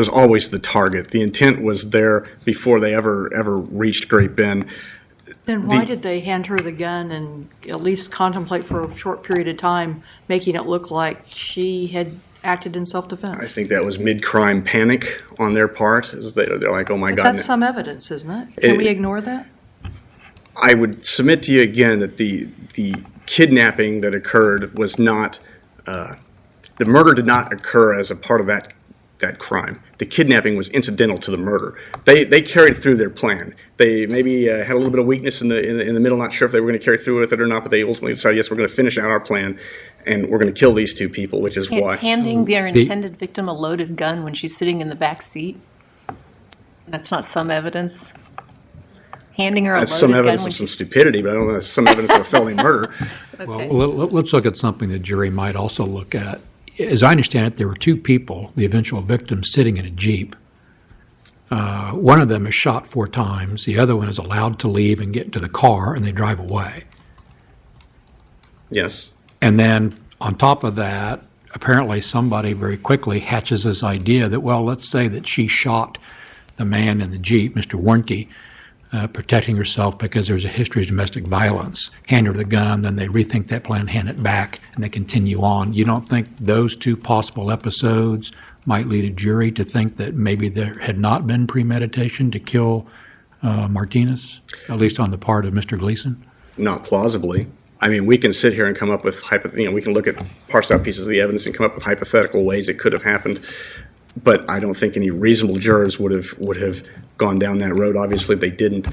always the target. The intent was there before they ever reached Great Bend. Then why did they hand her the gun and at least contemplate for a short period of time, making it look like she had acted in self-defense? I think that was mid-crime panic on their part. They're like, oh my God. That's some evidence, isn't it? Can we ignore that? I would submit to you again that the kidnapping that occurred was not... the murder did not occur as a part of that crime. The kidnapping was incidental to the murder. They carried through their plan. They maybe had a little bit of weakness in the middle, not sure if they were going to carry through with it or not, but they ultimately decided, yes, we're going to finish out our plan, and we're going to kill these two people, which is why. Handing their intended victim a loaded gun when she's sitting in the back seat, that's not some evidence? Handing her a loaded gun? That's some evidence of some stupidity, but I don't know that's some evidence of a felony murder. Okay. Well, let's look at something the jury might also look at. As I understand it, there were two people, the eventual victims, sitting in a Jeep. One of them is shot 4 times. The other one is allowed to leave and get into the car, and they drive away. Yes. And then on top of that, apparently somebody very quickly hatches this idea that, well, let's say that she shot the man in the Jeep, Mr. Warnke, protecting herself because there's a history of domestic violence. Hand her the gun, then they rethink that plan, hand it back, and they continue on. You don't think those two possible episodes might lead a jury to think that maybe there had not been premeditation to kill Martinez, at least on the part of Mr. Gleason? Not plausibly. I mean, we can sit here and come up with, we can look at, parse out pieces of the evidence and come up with hypothetical ways it could have happened. But I don't think any reasonable jurors would have gone down that road. Obviously, they didn't.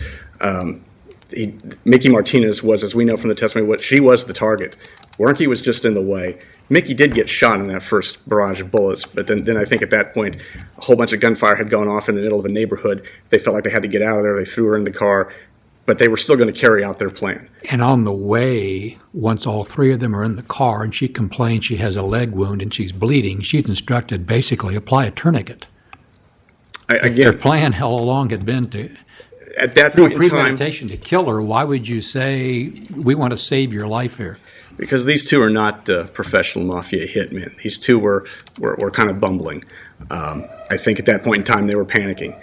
Mickey Martinez was, as we know from the testimony, she was the target. Warnke was just in the way. Mickey did get shot in that first barrage of bullets, but then I think at that point, a whole bunch of gunfire had gone off in the middle of a neighborhood. They felt like they had to get out of there. They threw her in the car, but they were still going to carry out their plan. And on the way, once all 3 of them are in the car and she complains she has a leg wound and she's bleeding, she's instructed basically apply a tourniquet. If their plan all along had been to, at that point in time, premeditation to kill her, why would you say, we want to save your life here? Because these two are not professional mafia hitmen. These two were kind of bumbling. I think at that point in time they were panicking.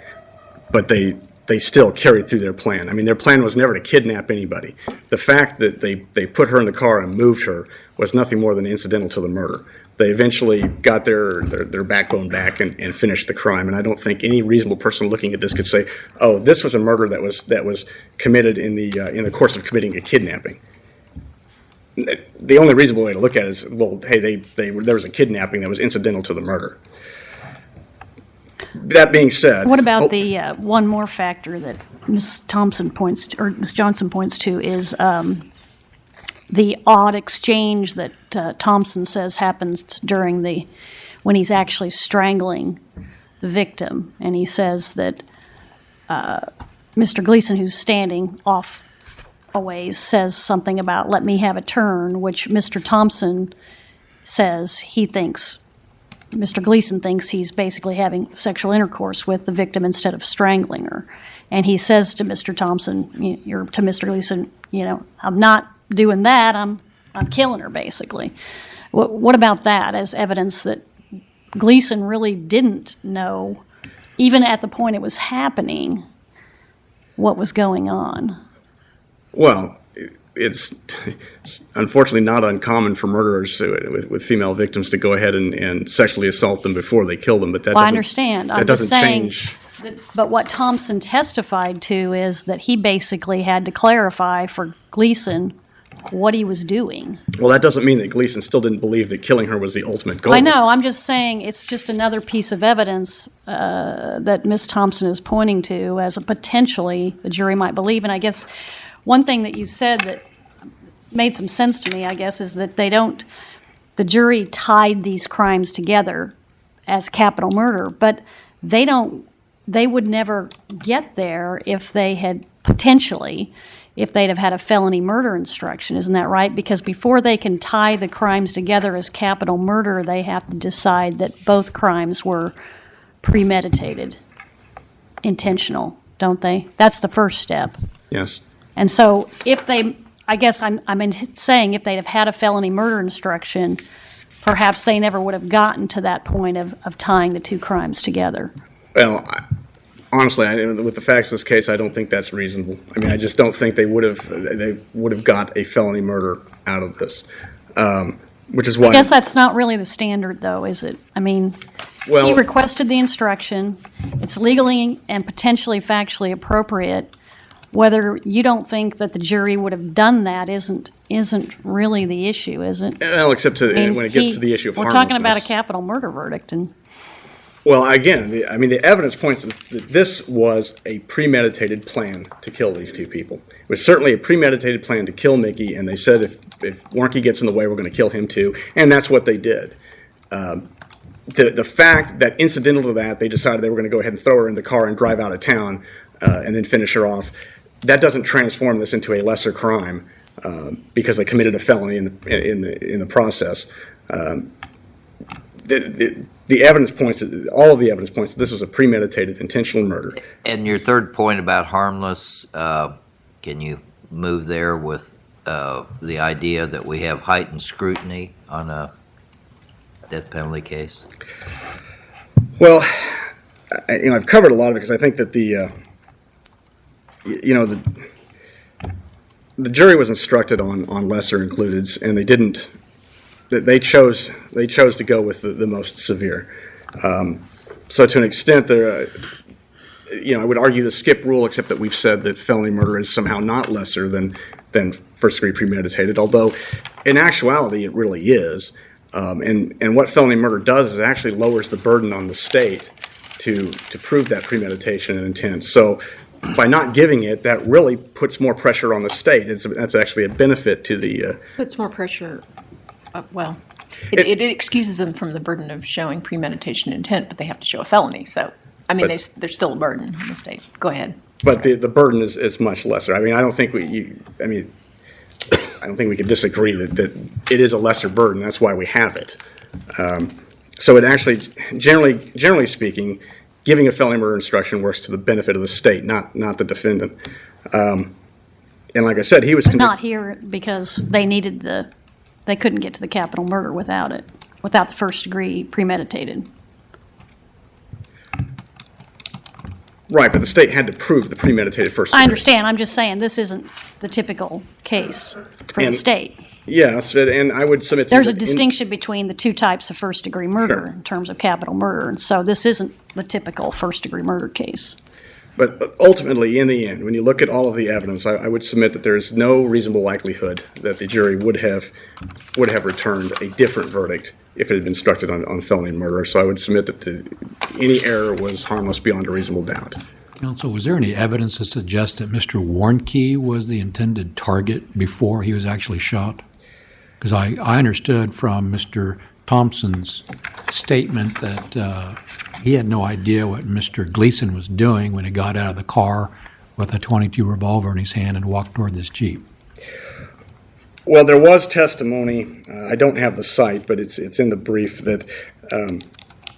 But they still carried through their plan. I mean, their plan was never to kidnap anybody. The fact that they put her in the car and moved her was nothing more than incidental to the murder. They eventually got their backbone back and finished the crime. And I don't think any reasonable person looking at this could say, "Oh, this was a murder that was committed in the course of committing a kidnapping." The only reasonable way to look at it is, well, hey, there was a kidnapping that was incidental to the murder. That being said, what about the one more factor that Ms. Johnson points to is the odd exchange that Thompson says happens during when he's actually strangling the victim, and he says that Mr. Gleason, who's standing off a ways, says something about "let me have a turn," which Mr. Thompson says Mr. Gleason thinks he's basically having sexual intercourse with the victim instead of strangling her. And he says to Mr. Thompson, to Mr. Gleason, "I'm not doing that. I'm killing her," basically. What about that as evidence that Gleason really didn't know, even at the point it was happening, what was going on? Well, it's unfortunately not uncommon for murderers with female victims to go ahead and sexually assault them before they kill them. But that I understand. That doesn't change. But what Thompson testified to is that he basically had to clarify for Gleason what he was doing. Well, that doesn't mean that Gleason still didn't believe that killing her was the ultimate goal. I know. I'm just saying it's just another piece of evidence that Ms. Thompson is pointing to as a potentially the jury might believe. And I guess one thing that you said that made some sense to me, I guess, is that the jury tied these crimes together as capital murder, but they would never get there if they'd have had a felony murder instruction. Isn't that right? Because before they can tie the crimes together as capital murder, they have to decide that both crimes were premeditated, intentional, don't they? That's the first step. Yes. And so I'm saying if they'd have had a felony murder instruction, perhaps they never would have gotten to that point of tying the two crimes together. Well, honestly, with the facts of this case, I don't think that's reasonable. I mean, I just don't think they would have got a felony murder out of this, which is why. I guess that's not really the standard, though, is it? I mean, he requested the instruction. It's legally and potentially factually appropriate. Whether you don't think that the jury would have done that isn't really the issue, is it? Well, except when it gets to the issue of harmlessness. We're talking about a capital murder verdict. Well, again, the evidence points that this was a premeditated plan to kill these two people. It was certainly a premeditated plan to kill Mickey, and they said if Warnke gets in the way, we're going to kill him too, and that's what they did. The fact that incidental to that, they decided they were going to go ahead and throw her in the car and drive out of town and then finish her off, that doesn't transform this into a lesser crime because they committed a felony in the process. The evidence points, all of the evidence points that this was a premeditated, intentional murder. And your third point about harmless, can you move there with the idea that we have heightened scrutiny on a death penalty case? Well, I've covered a lot of it because I think that the jury was instructed on lesser includeds, and they didn't. They chose to go with the most severe. So to an extent, I would argue the skip rule, except that we've said that felony murder is somehow not lesser than first degree premeditated. Although, in actuality, it really is. And what felony murder does is it actually lowers the burden on the state to prove that premeditation and intent. So by not giving it, that really puts more pressure on the state. That's actually a benefit to the. Puts more pressure. It excuses them from the burden of showing premeditation intent, but they have to show a felony. So, I mean, there's still a burden on the state. Go ahead. But the burden is much lesser. I mean, I don't think we could disagree that it is a lesser burden. That's why we have it. So it actually, generally speaking, giving a felony murder instruction works to the benefit of the state, not the defendant. And like I said, he was convicted. Not here because they couldn't get to the capital murder without the first degree premeditated. Right, but the state had to prove the premeditated first degree. I understand. I'm just saying this isn't the typical case for the state. Yes, and I would submit to There's you a that distinction between the two types of first-degree murder in terms of capital murder, and so this isn't the typical first-degree murder case. But ultimately, in the end, when you look at all of the evidence, I would submit that there is no reasonable likelihood that the jury would have returned a different verdict if it had been instructed on felony murder. So I would submit that any error was harmless beyond a reasonable doubt. Counsel, was there any evidence to suggest that Mr. Warnke was the intended target before he was actually shot? Because I understood from Mr. Thompson's statement that he had no idea what Mr. Gleason was doing when he got out of the car with a .22 revolver in his hand and walked toward this Jeep. Well, there was testimony. I don't have the site, but it's in the brief that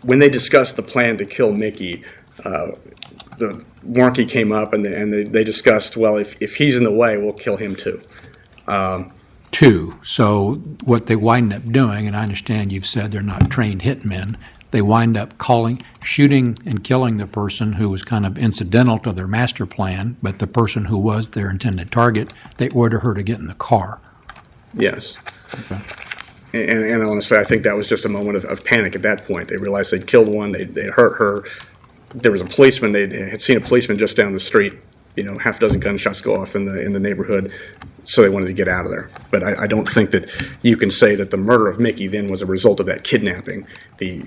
when they discussed the plan to kill Mickey, the Warnke came up and they discussed, well, if he's in the way, we'll kill him too. So what they wind up doing, and I understand you've said they're not trained hitmen, they wind up shooting and killing the person who was kind of incidental to their master plan, but the person who was their intended target, they order her to get in the car. Yes. Okay. And honestly, I think that was just a moment of panic at that point. They realized they'd killed one, they hurt her. There was a policeman, they had seen a policeman just down the street, half a dozen gunshots go off in the neighborhood, so they wanted to get out of there. But I don't think that you can say that the murder of Mickey then was a result of that kidnapping. The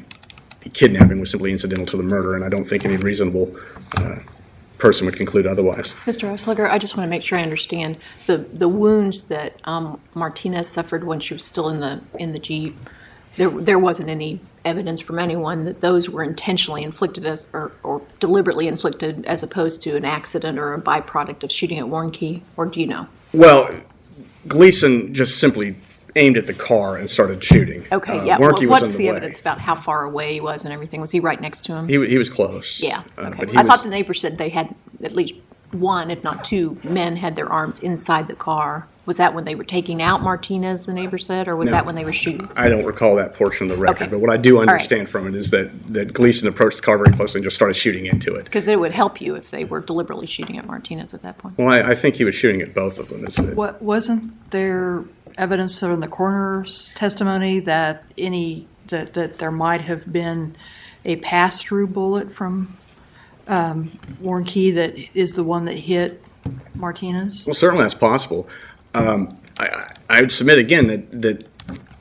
kidnapping was simply incidental to the murder, and I don't think any reasonable person would conclude otherwise. Mr. Osliger, I just want to make sure I understand the wounds that Martinez suffered when she was still in the Jeep. There wasn't any evidence from anyone that those were intentionally inflicted or deliberately inflicted as opposed to an accident or a byproduct of shooting at Warnke, or do you know? Well, Gleason just simply aimed at the car and started shooting. Okay, yeah. Warnke was What's in the the way. evidence about how far away he was and everything? Was he right next to him? He was close. Yeah, okay. But I thought the neighbor said they had at least one, if not two, men had their arms inside the car. Was that when they were taking out Martinez, the neighbor said, or was No. that when they were shooting? I don't recall that portion of the record, Okay. but what I do right. understand from it is that Gleason approached the car very closely and just started shooting into it. Because it would help you if they were deliberately shooting at Martinez at that point. Well, I think he was shooting at both of them, isn't it? Wasn't there evidence in the coroner's testimony that that there might have been a pass-through bullet from Warnke that is the one that hit Martinez? Well, certainly that's possible. I would submit again that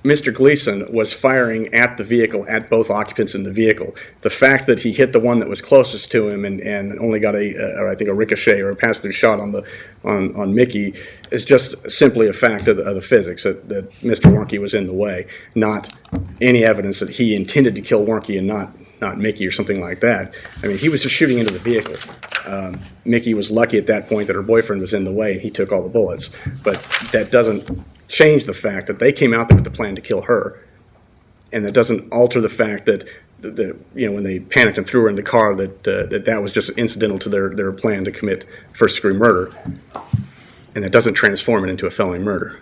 Mr. Gleason was firing at the vehicle, at both occupants in the vehicle. The fact that he hit the one that was closest to him and only got I think a ricochet or a pass-through shot on Mickey is just simply a fact of the physics, that Mr. Warnke was in the way, not any evidence that he intended to kill Warnke and not Mickey or something like that. I mean, he was just shooting into the vehicle. Mickey was lucky at that point that her boyfriend was in the way and he took all the bullets. But that doesn't change the fact that they came out there with the plan to kill her. And that doesn't alter the fact that when they panicked and threw her in the car, that was just incidental to their plan to commit first-degree murder. And that doesn't transform it into a felony murder.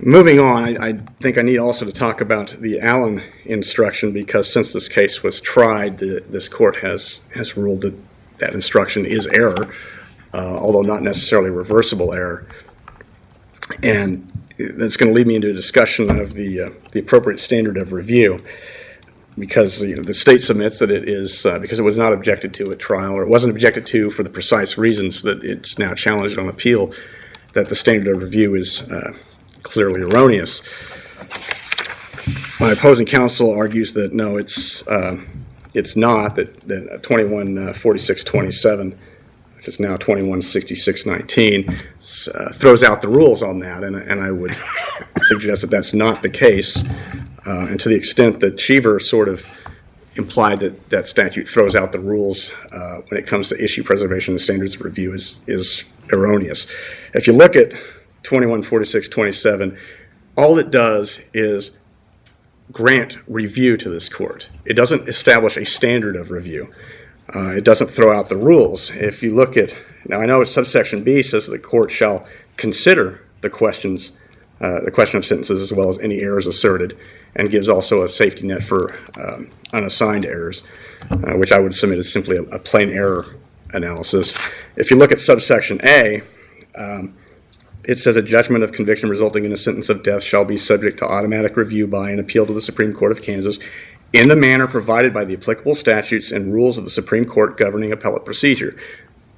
Moving on, I think I need also to talk about the Allen instruction, because since this case was tried, this court has ruled that instruction is error, although not necessarily reversible error. And that's going to lead me into a discussion of the appropriate standard of review, because the state submits that it is, because it was not objected to at trial, or it wasn't objected to for the precise reasons that it's now challenged on appeal, that the standard of review is clearly erroneous. My opposing counsel argues that no, it's not, that 214627, which is now 216619, throws out the rules on that, and I would suggest that that's not the case. And to the extent that Cheever sort of implied that statute throws out the rules when it comes to issue preservation and standards of review is erroneous. If you look at 214627, all it does is grant review to this court. It doesn't establish a standard of review. It doesn't throw out the rules. If you look at, now I know subsection B says the court shall consider the question of sentences as well as any errors asserted, and gives also a safety net for unassigned errors, which I would submit is simply a plain error analysis. If you look at subsection A, it says a judgment of conviction resulting in a sentence of death shall be subject to automatic review by and appeal to the Supreme Court of Kansas in the manner provided by the applicable statutes and rules of the Supreme Court governing appellate procedure.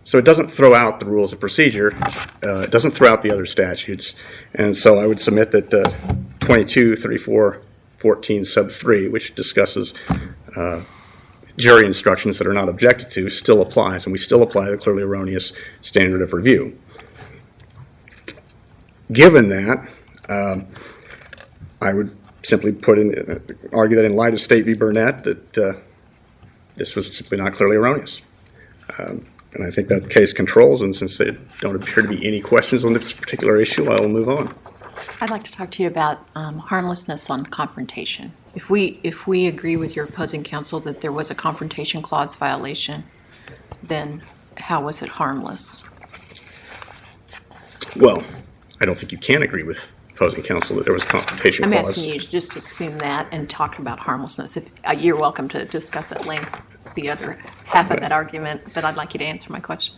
So it doesn't throw out the rules of procedure. It doesn't throw out the other statutes. And so I would submit that 22-34-14 sub 3, which discusses jury instructions that are not objected to, still applies, and we still apply the clearly erroneous standard of review. Given that, I would simply argue that in light of State v. Burnett, that this was simply not clearly erroneous. And I think that case controls, and since there don't appear to be any questions on this particular issue, I will move on. I'd like to talk to you about harmlessness on confrontation. If we agree with your opposing counsel that there was a confrontation clause violation, then how was it harmless? Well, I don't think you can agree with opposing counsel that there was a confrontation clause. I'm asking you to just assume that and talk about harmlessness. You're welcome to discuss at length the other half of that argument, but I'd like you to answer my question.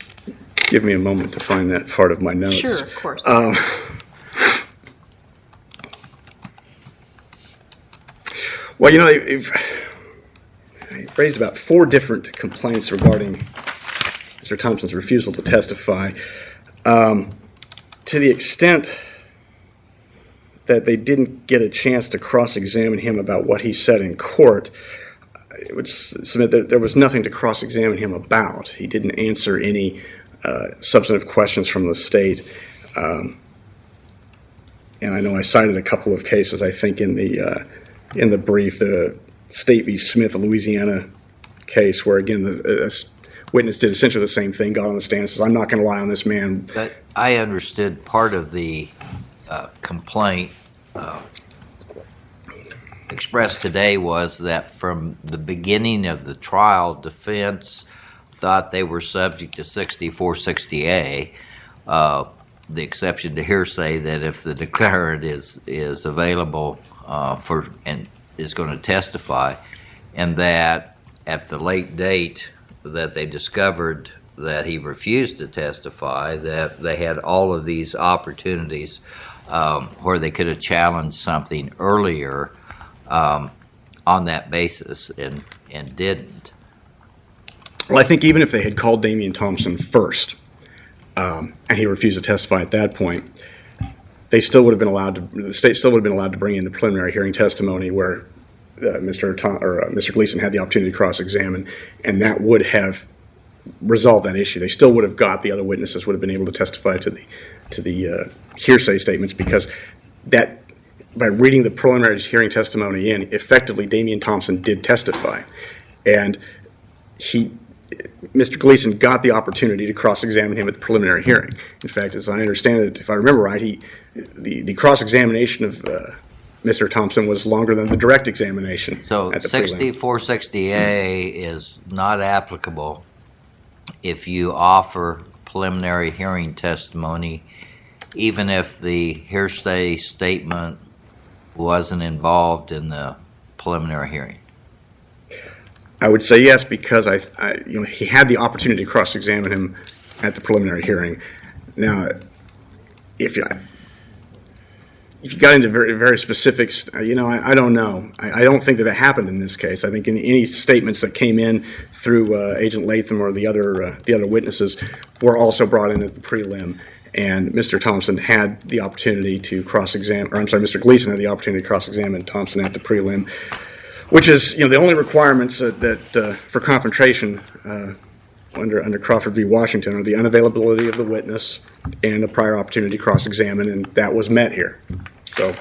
Give me a moment to find that part of my notes. Sure, of course. Well, they've raised about 4 different complaints regarding Mr. Thompson's refusal to testify. To the extent that they didn't get a chance to cross-examine him about what he said in court, I would submit that there was nothing to cross-examine him about. He didn't answer any substantive questions from the state. And I know I cited a couple of cases, I think, in the brief, the State v. Smith, a Louisiana case, where, again, the witness did essentially the same thing, got on the stand and says, I'm not going to lie on this man. But I understood part of the complaint expressed today was that from the beginning of the trial, defense thought they were subject to 6460A, the exception to hearsay, that if the declarant is available and is going to testify, and that at the late date that they discovered that he refused to testify, that they had all of these opportunities where they could have challenged something earlier on that basis and didn't. Well, I think even if they had called Damian Thompson first and he refused to testify at that point, the state still would have been allowed to bring in the preliminary hearing testimony where Mr. Gleason had the opportunity to cross-examine, and that would have resolved that issue. They still would have got the other witnesses would have been able to testify to the hearsay statements, because that, by reading the preliminary hearing testimony in, effectively Damian Thompson did testify, and Mr. Gleason got the opportunity to cross-examine him at the preliminary hearing. In fact, as I understand it, if I remember right, the cross-examination of Mr. Thompson was longer than the direct examination. So at the 6460A is not applicable if you offer preliminary hearing testimony, even if the hearsay statement wasn't involved in the preliminary hearing. I would say yes, because he had the opportunity to cross-examine him at the preliminary hearing. Now, if you got into very, very specifics, I don't know. I don't think that happened in this case. I think in any statements that came in through Agent Latham or the other witnesses were also brought in at the prelim, and Mr. Thompson had the opportunity to cross-examine, or I'm sorry, Mr. Gleason had the opportunity to cross-examine Thompson at the prelim, which is the only requirements that for confrontation under Crawford v. Washington are the unavailability of the witness and a prior opportunity to cross-examine, and that was met here. So,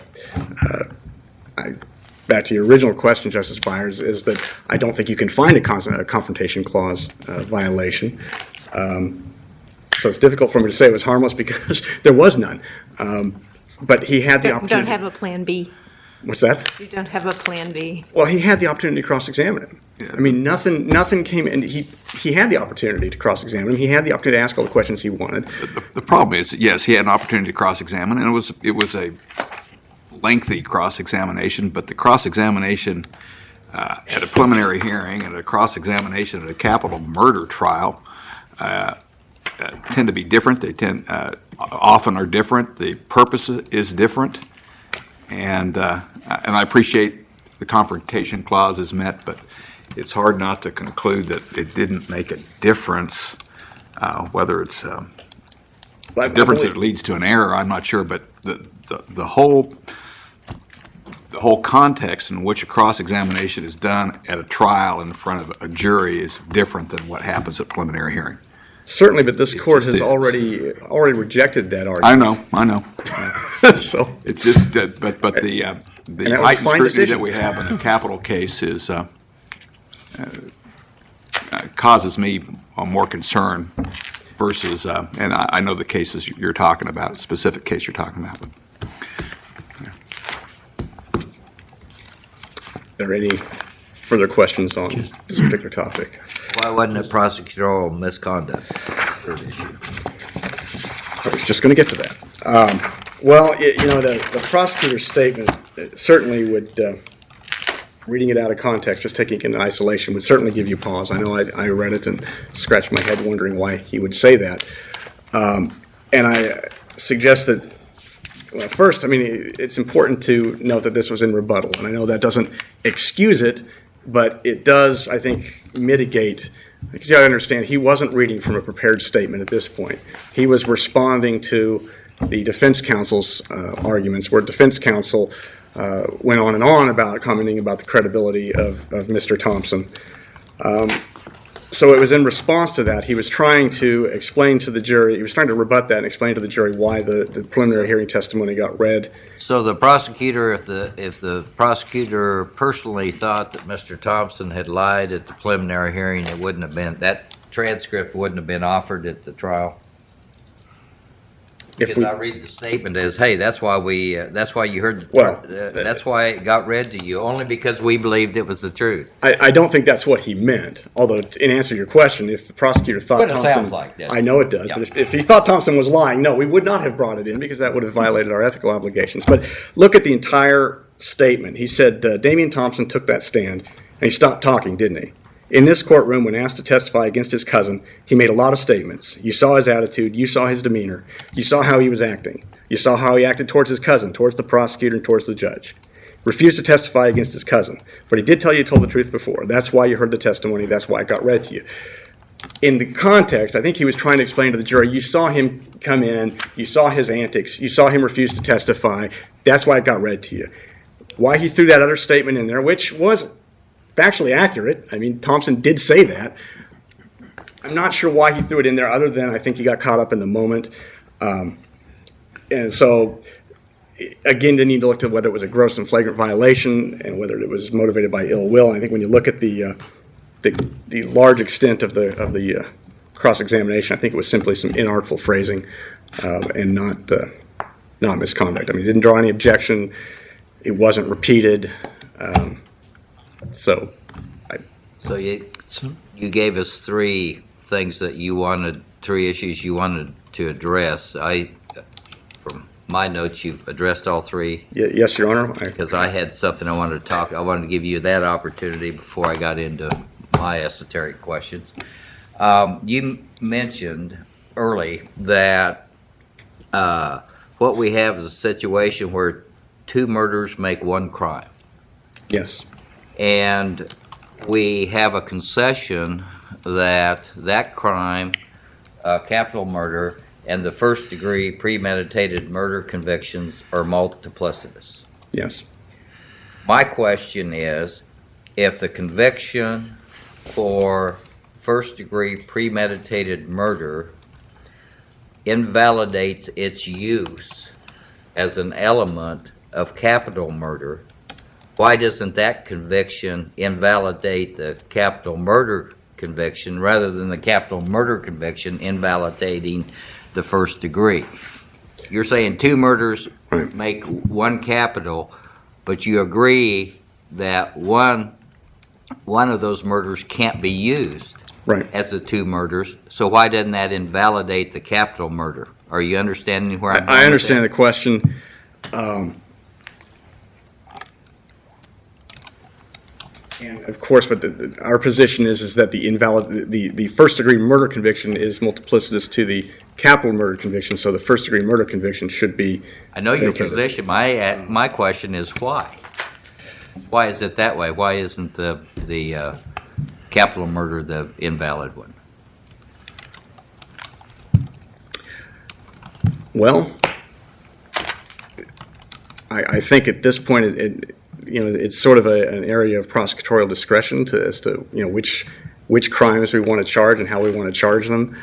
back to your original question, Justice Byers, is that I don't think you can find a confrontation clause violation. So it's difficult for me to say it was harmless because there was none. But he had the opportunity. Don't have a plan B. What's that? You don't have a plan B. Well, he had the opportunity to cross-examine him. I mean, nothing came in. He had the opportunity to cross-examine him. He had the opportunity to ask all the questions he wanted. The problem is, yes, he had an opportunity to cross-examine, and it was a lengthy cross-examination, but the cross-examination at a preliminary hearing and a cross-examination at a capital murder trial tend to be different. They tend often are different. The purpose is different, and I appreciate the confrontation clause is met, but it's hard not to conclude that it didn't make a difference. Whether it's a difference that leads to an error, I'm not sure, but the whole context in which a cross-examination is done at a trial in front of a jury is different than what happens at preliminary hearing. Certainly, but this court has already rejected that argument. I know. So it's just but the heightened scrutiny that we have in a capital case is causes me more concern versus, and I know the cases you're talking about, specific case you're talking about. Are there any further questions on this particular topic? Why wasn't it prosecutorial misconduct? I was just going to get to that. The prosecutor's statement certainly would, reading it out of context, just taking it in isolation, would certainly give you pause. I know I read it and scratched my head wondering why he would say that. And I suggest that, well, first, it's important to note that this was in rebuttal, and I know that doesn't excuse it, but it does, I think, mitigate. Because you got to understand, he wasn't reading from a prepared statement at this point. He was responding to the defense counsel's arguments, where defense counsel went on and on about commenting about the credibility of Mr. Thompson. So it was in response to that. He was trying to explain to the jury, he was trying to rebut that and explain to the jury why the preliminary hearing testimony got read. So the prosecutor, if the prosecutor personally thought that Mr. Thompson had lied at the preliminary hearing, it wouldn't have been, that transcript wouldn't have been offered at the trial? Because I read the statement as, hey, that's why you heard that's why it got read to you, only because we believed it was the truth. I don't think that's what he meant. Although, in answer to your question, if the prosecutor thought Thompson, sounds like that. I know it does, but if he thought Thompson was lying, no, we would not have brought it in because that would have violated our ethical obligations. But look at the entire statement. He said Damian Thompson took that stand and he stopped talking, didn't he? In this courtroom, when asked to testify against his cousin, he made a lot of statements. You saw his attitude. You saw his demeanor. You saw how he was acting. You saw how he acted towards his cousin, towards the prosecutor, and towards the judge. Refused to testify against his cousin. But he did tell you he told the truth before. That's why you heard the testimony. That's why it got read to you. In the context, I think he was trying to explain to the jury, you saw him come in. You saw his antics. You saw him refuse to testify. That's why it got read to you. Why he threw that other statement in there, which was factually accurate. Thompson did say that. I'm not sure why he threw it in there other than I think he got caught up in the moment. And so, again, they need to look at whether it was a gross and flagrant violation and whether it was motivated by ill will. And I think when you look at the large extent of the cross-examination, I think it was simply some inartful phrasing and not misconduct. He didn't draw any objection. It wasn't repeated. So you gave us three issues you wanted to address. From my notes, you've addressed all three. Yes, Your Honor. Because I had something I wanted to give you that opportunity before I got into my esoteric questions. You mentioned early that what we have is a situation where two murders make one crime. Yes. And we have a concession that crime, capital murder, and the first-degree premeditated murder convictions are multiplicitous. Yes. My question is, if the conviction for first-degree premeditated murder invalidates its use as an element of capital murder, why doesn't that conviction invalidate the capital murder conviction rather than the capital murder conviction invalidating the first degree? You're saying two murders make one capital, but you agree that one of those murders can't be used as the two murders. So why doesn't that invalidate the capital murder? Are you understanding where I'm going? I understand the question. And of course, but our position is that the first degree murder conviction is multiplicitous to the capital murder conviction, so the first degree murder conviction should be. I know your vacated. position. My question is why? Why is it that way? Why isn't the capital murder the invalid one? Well, I think at this point it's sort of an area of prosecutorial discretion as to which crimes we want to charge and how we want to charge them.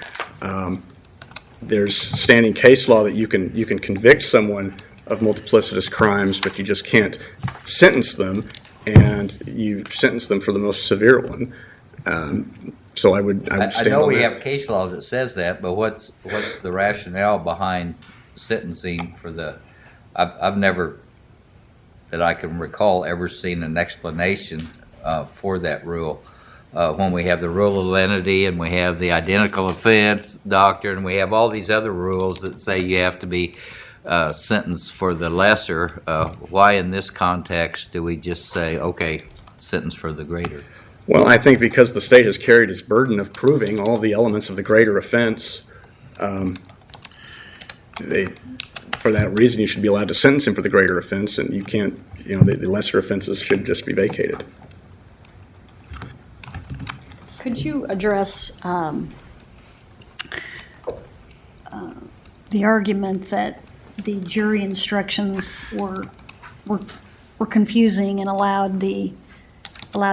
There's standing case law that you can convict someone of multiplicitous crimes, but you just can't sentence them, and you sentence them for the most severe one. So I would stand I know on we that. have case law that says that, but what's the rationale behind sentencing for the? I've never, that I can recall, ever seen an explanation for that rule. When we have the rule of lenity and we have the identical offense doctrine, we have all these other rules that say you have to be sentenced for the lesser. Why in this context do we just say, okay, sentence for the greater? Well, I think because the state has carried its burden of proving all the elements of the greater offense, for that reason, you should be allowed to sentence him for the greater offense, and you can't, the lesser offenses should just be vacated. Could you address the argument that the jury instructions were confusing and allowed the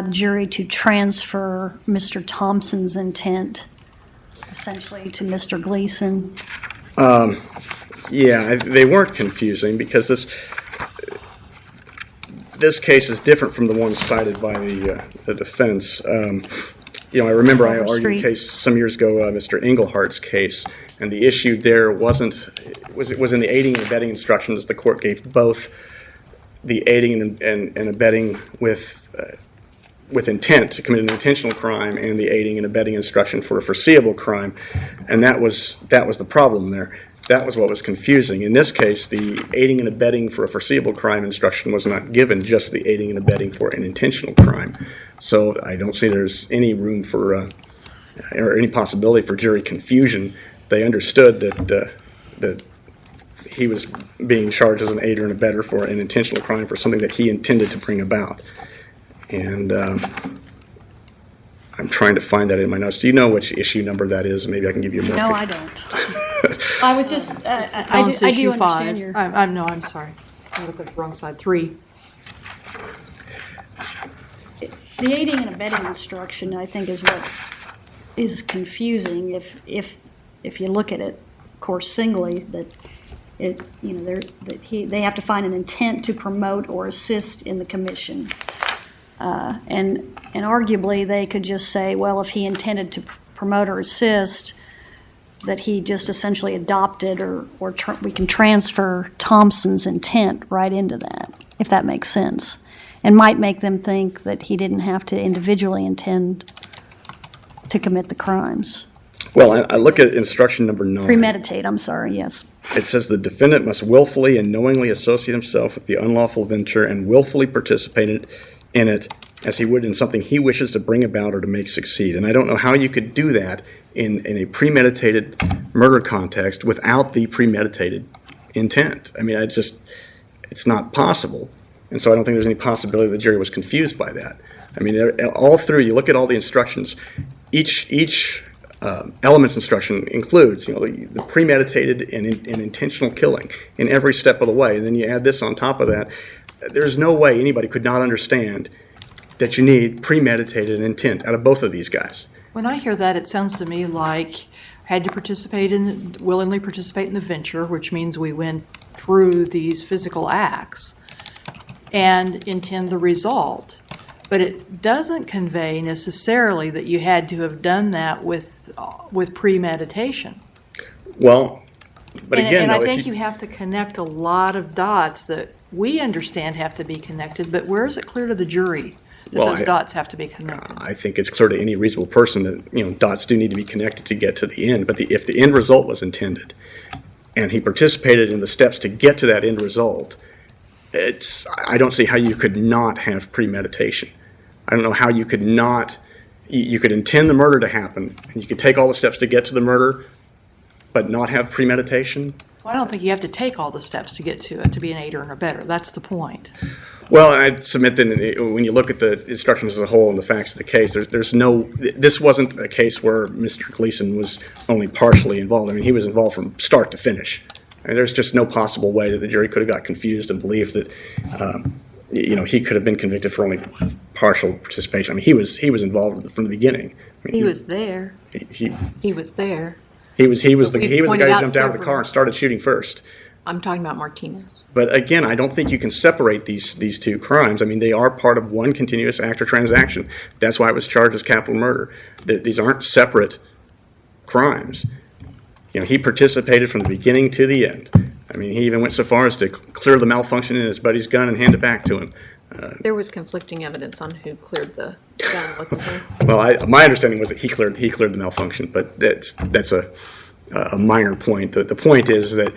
jury to transfer Mr. Thompson's intent essentially to Mr. Gleason? Yeah, they weren't confusing because this case is different from the one cited by the defense. I remember I argued a case some years ago, Mr. Englehart's case, and the issue there was in the aiding and abetting instructions. The court gave both the aiding and abetting with intent to commit an intentional crime and the aiding and abetting instruction for a foreseeable crime, and that was the problem there. That was what was confusing. In this case, the aiding and abetting for a foreseeable crime instruction was not given, just the aiding and abetting for an intentional crime. So I don't see there's any room for or any possibility for jury confusion. They understood that he was being charged as an aider and abetter for an intentional crime for something that he intended to bring about. And I'm trying to find that in my notes. Do you know which issue number that is? Maybe I can give you more. No, I don't. I was just, I do issue understand 5. your... I'm sorry. I looked at the wrong side. 3. The aiding and abetting instruction, I think, is what is confusing if you look at it, of course, singly, that they have to find an intent to promote or assist in the commission. And arguably, they could just say, well, if he intended to promote or assist, that he just essentially adopted or we can transfer Thompson's intent right into that, if that makes sense, and might make them think that he didn't have to individually intend to commit the crimes. Well, I look at instruction number 9. Premeditate, I'm sorry, yes. It says the defendant must willfully and knowingly associate himself with the unlawful venture and willfully participate in it as he would in something he wishes to bring about or to make succeed. And I don't know how you could do that in a premeditated murder context without the premeditated intent. I mean, it's not possible. And so I don't think there's any possibility the jury was confused by that. I mean, all through, you look at all the instructions, each elements instruction includes, the premeditated and intentional killing in every step of the way. And then you add this on top of that. There's no way anybody could not understand that you need premeditated intent out of both of these guys. When I hear that, it sounds to me like had to willingly participate in the venture, which means we went through these physical acts and intend the result. But it doesn't convey necessarily that you had to have done that with premeditation. Well, but again, I think you have to connect a lot of dots that we understand have to be connected, but where is it clear to the jury that those dots have to be connected? I think it's clear to any reasonable person that dots do need to be connected to get to the end. But if the end result was intended, and he participated in the steps to get to that end result, I don't see how you could not have premeditation. I don't know how you could not, you could intend the murder to happen, and you could take all the steps to get to the murder, but not have premeditation. Well, I don't think you have to take all the steps to get to it to be an aider and abetter. That's the point. Well, I'd submit that when you look at the instructions as a whole and the facts of the case, this wasn't a case where Mr. Gleason was only partially involved. I mean, he was involved from start to finish. I mean, there's just no possible way that the jury could have got confused and believed that, he could have been convicted for only partial participation. I mean, he was involved from the beginning. I mean, He was there. He was there. He was the guy who pointed out jumped out of the car and started shooting first. I'm talking about Martinez. But again, I don't think you can separate these two crimes. I mean, they are part of one continuous act or transaction. That's why it was charged as capital murder. These aren't separate crimes. He participated from the beginning to the end. I mean, he even went so far as to clear the malfunction in his buddy's gun and hand it back to him. There was conflicting evidence on who cleared the gun, wasn't there? Well, my understanding was that he cleared the malfunction, but that's a minor point. The point is that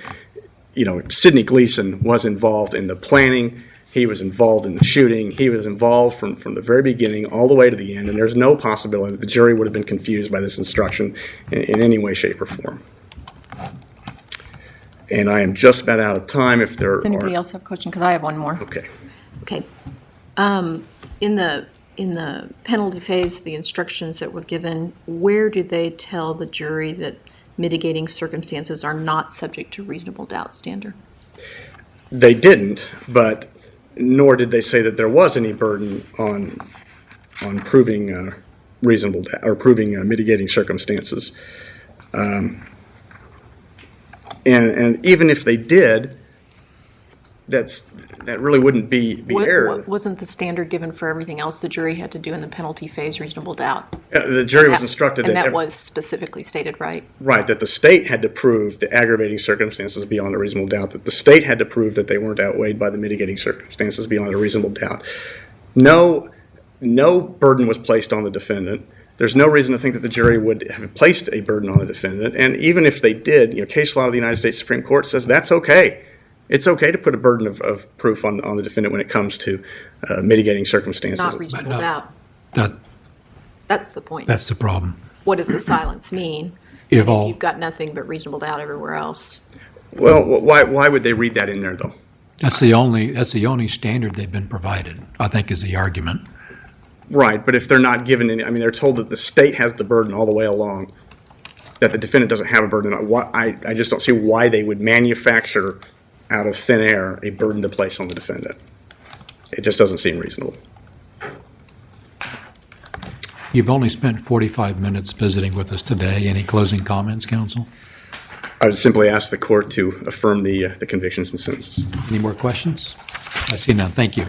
Sidney Gleason was involved in the planning. He was involved in the shooting. He was involved from the very beginning all the way to the end, and there's no possibility that the jury would have been confused by this instruction in any way, shape, or form. And I am just about out of time. If there Does anybody else have a question? Because I have one more. Okay. Okay. In the penalty phase, the instructions that were given, where do they tell the jury that mitigating circumstances are not subject to reasonable doubt standard? They didn't, but nor did they say that there was any burden on proving reasonable doubt or proving mitigating circumstances. And even if they did, that really wouldn't be error. Wasn't the standard given for everything else the jury had to do in the penalty phase reasonable doubt? The jury was instructed and that was specifically stated, right? Right, that the state had to prove the aggravating circumstances beyond a reasonable doubt, that the state had to prove that they weren't outweighed by the mitigating circumstances beyond a reasonable doubt. No burden was placed on the defendant. There's no reason to think that the jury would have placed a burden on the defendant. And even if they did, case law of the United States Supreme Court says that's okay. It's okay to put a burden of proof on the defendant when it comes to mitigating circumstances. Not reasonable doubt. That's the point. That's the problem. What does the silence mean if you've got nothing but reasonable doubt everywhere else? Well, why would they read that in there, though? That's the only standard they've been provided, I think, is the argument. Right, but if they're not given any, they're told that the state has the burden all the way along, that the defendant doesn't have a burden. I just don't see why they would manufacture out of thin air a burden to place on the defendant. It just doesn't seem reasonable. You've only spent 45 minutes visiting with us today. Any closing comments, counsel? I would simply ask the court to affirm the convictions and sentences. Any more questions? I see none. Thank you.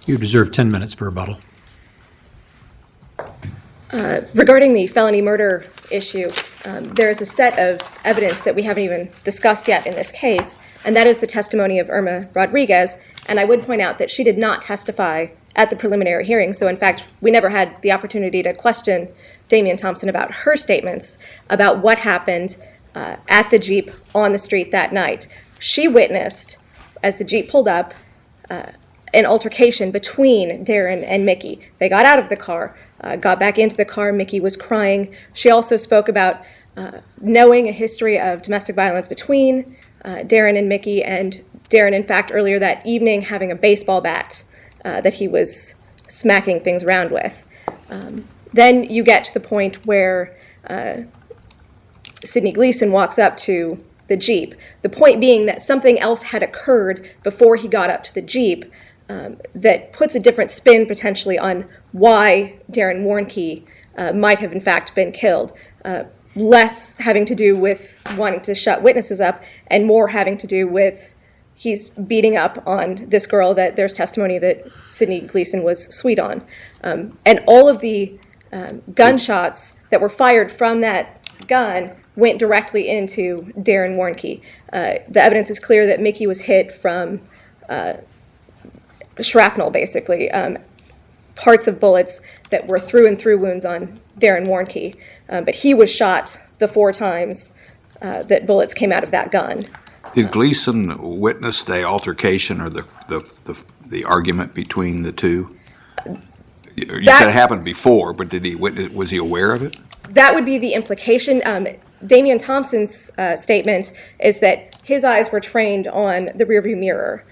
You deserve 10 minutes for rebuttal. Regarding the felony murder issue, there is a set of evidence that we haven't even discussed yet in this case, and that is the testimony of Irma Rodriguez. And I would point out that she did not testify at the preliminary hearing, so in fact, we never had the opportunity to question Damian Thompson about her statements about what happened at the Jeep on the street that night. She witnessed, as the Jeep pulled up, an altercation between Darren and Mickey. They got out of the car, got back into the car. Mickey was crying. She also spoke about knowing a history of domestic violence between Darren and Mickey, and Darren, in fact, earlier that evening having a baseball bat that he was smacking things around with. Then you get to the point where Sidney Gleason walks up to the Jeep. The point being that something else had occurred before he got up to the Jeep that puts a different spin potentially on why Darren Warnke might have in fact been killed. Less having to do with wanting to shut witnesses up and more having to do with he's beating up on this girl that there's testimony that Sidney Gleason was sweet on. And all of the gunshots that were fired from that gun went directly into Darren Warnke. The evidence is clear that Mickey was hit from shrapnel, basically, parts of bullets that were through and through wounds on Darren Warnke. But he was shot the 4 times that bullets came out of that gun. Did Gleason witness the altercation or the the argument between the two? You said it happened before, but was he aware of it? That would be the implication. Damian Thompson's statement is that his eyes were trained on the rearview mirror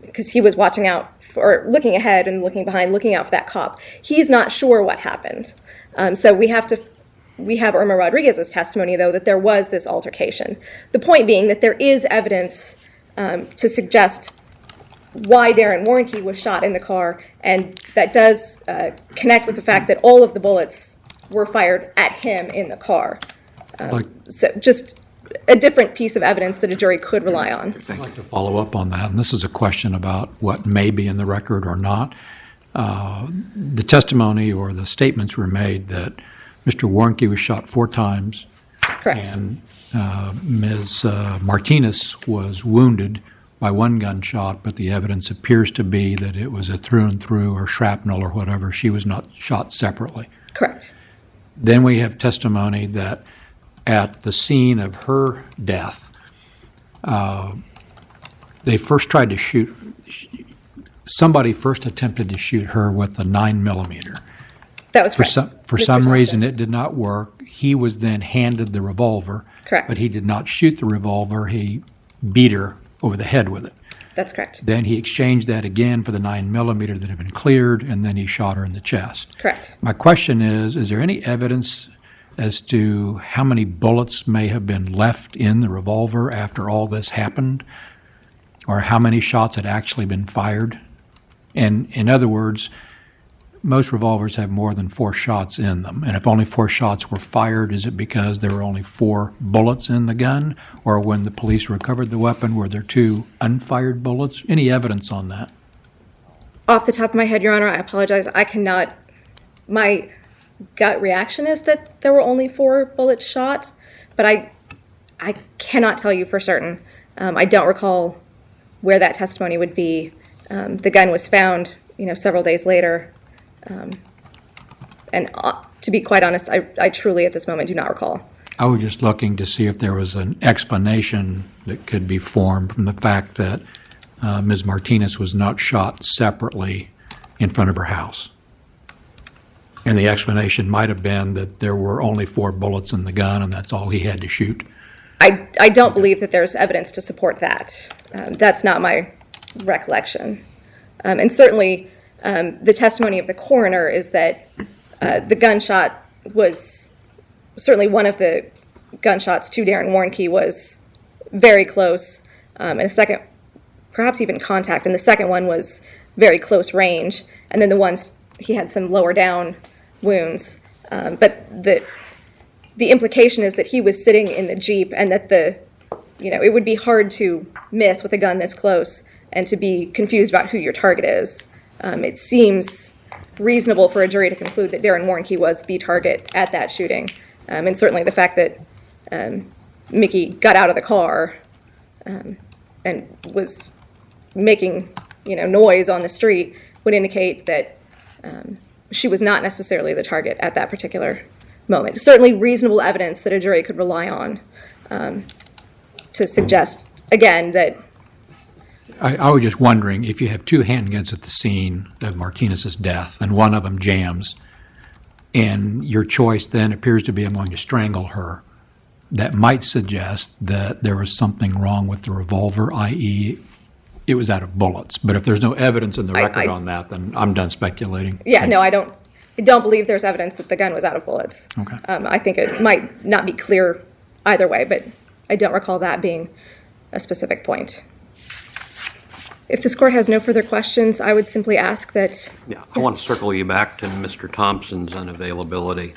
because he was watching out or looking ahead and looking behind, looking out for that cop. He's not sure what happened. So we have Irma Rodriguez's testimony, though, that there was this altercation. The point being that there is evidence to suggest why Darren Warnke was shot in the car, and that does connect with the fact that all of the bullets were fired at him in the car. So just a different piece of evidence that a jury could rely on. I'd like to follow up on that, and this is a question about what may be in the record or not. The testimony or the statements were made that Mr. Warnke was shot 4 times. Correct. And Ms. Martinez was wounded by 1 gunshot, but the evidence appears to be that it was a through and through or shrapnel or whatever. She was not shot separately. Correct. Then we have testimony that at the scene of her death, they first tried to shoot, somebody first attempted to shoot her with a 9mm. That was correct. For some reason, it did not work. He was then handed the revolver. Correct. But he did not shoot the revolver. He beat her over the head with it. That's correct. Then he exchanged that again for the 9mm that had been cleared, and then he shot her in the chest. Correct. My question is there any evidence as to how many bullets may have been left in the revolver after all this happened, or how many shots had actually been fired? And in other words, most revolvers have more than 4 shots in them, and if only 4 shots were fired, is it because there were only 4 bullets in the gun, or when the police recovered the weapon, were there 2 unfired bullets? Any evidence on that? Off the top of my head, Your Honor, I apologize. I cannot. My gut reaction is that there were only 4 bullets shot, but I cannot tell you for certain. I don't recall where that testimony would be. The gun was found, several days later. And to be quite honest, I truly at this moment do not recall. I was just looking to see if there was an explanation that could be formed from the fact that Ms. Martinez was not shot separately in front of her house. And the explanation might have been that there were only 4 bullets in the gun and that's all he had to shoot. I don't believe that there's evidence to support that. That's not my recollection. And certainly the testimony of the coroner is that the gunshot was, certainly one of the gunshots to Darren Warnke was very close, and a second, perhaps even contact, and the second one was very close range, and then the ones, he had some lower down wounds. But the implication is that he was sitting in the Jeep and that it would be hard to miss with a gun this close and to be confused about who your target is. It seems reasonable for a jury to conclude that Darren Warnke was the target at that shooting. And certainly the fact that Mickey got out of the car and was making noise on the street would indicate that she was not necessarily the target at that particular moment. Certainly reasonable evidence that a jury could rely on to suggest, again, that I was just wondering, if you have 2 handguns at the scene of Martinez's death and one of them jams, and your choice then appears to be I'm going to strangle her, that might suggest that there was something wrong with the revolver, i.e. it was out of bullets. But if there's no evidence in the record on that, then I'm done speculating. Yeah, no, I don't believe there's evidence that the gun was out of bullets. Okay. I think it might not be clear either way, but I don't recall that being a specific point. If this court has no further questions, I would simply ask that... Yeah, I want to circle you back to Mr. Thompson's unavailability,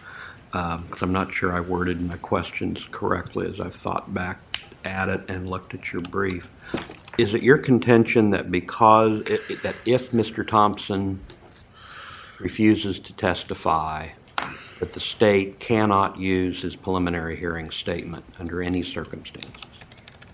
because I'm not sure I worded my questions correctly as I've thought back at it and looked at your brief. Is it your contention that that if Mr. Thompson refuses to testify, that the state cannot use his preliminary hearing statement under any circumstances?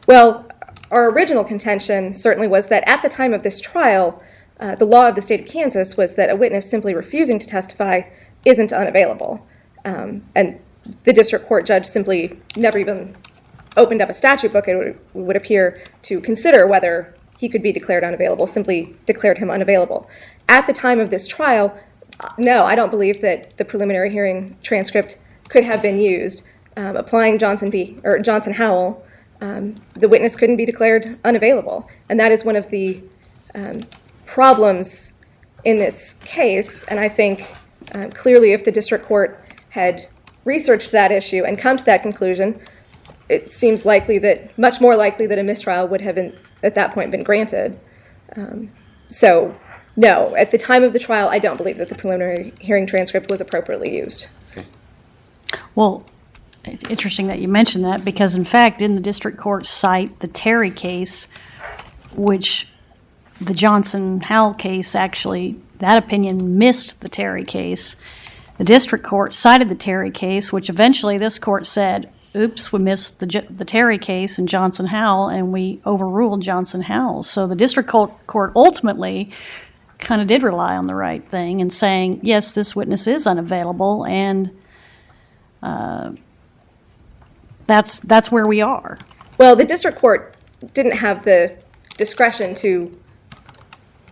Well, our original contention certainly was that at the time of this trial, the law of the state of Kansas was that a witness simply refusing to testify isn't unavailable. And the district court judge simply never even opened up a statute book, it would appear, to consider whether he could be declared unavailable, simply declared him unavailable. At the time of this trial, no, I don't believe that the preliminary hearing transcript could have been used. Applying Johnson Howell, the witness couldn't be declared unavailable. And that is one of the problems in this case. And I think clearly if the district court had researched that issue and come to that conclusion, it seems likely that, much more likely that a mistrial would have been, at that point, been granted. So, no, at the time of the trial, I don't believe that the preliminary hearing transcript was appropriately used. Well, it's interesting that you mentioned that because, in fact, in the district court cite the Terry case, which the Johnson-Howell case actually, that opinion missed the Terry case. The district court cited the Terry case, which eventually this court said, oops, we missed the Terry case and Johnson-Howell, and we overruled Johnson-Howell. So the district court ultimately kind of did rely on the right thing in saying, yes, this witness is unavailable, and that's where we are. Well, the district court didn't have the discretion to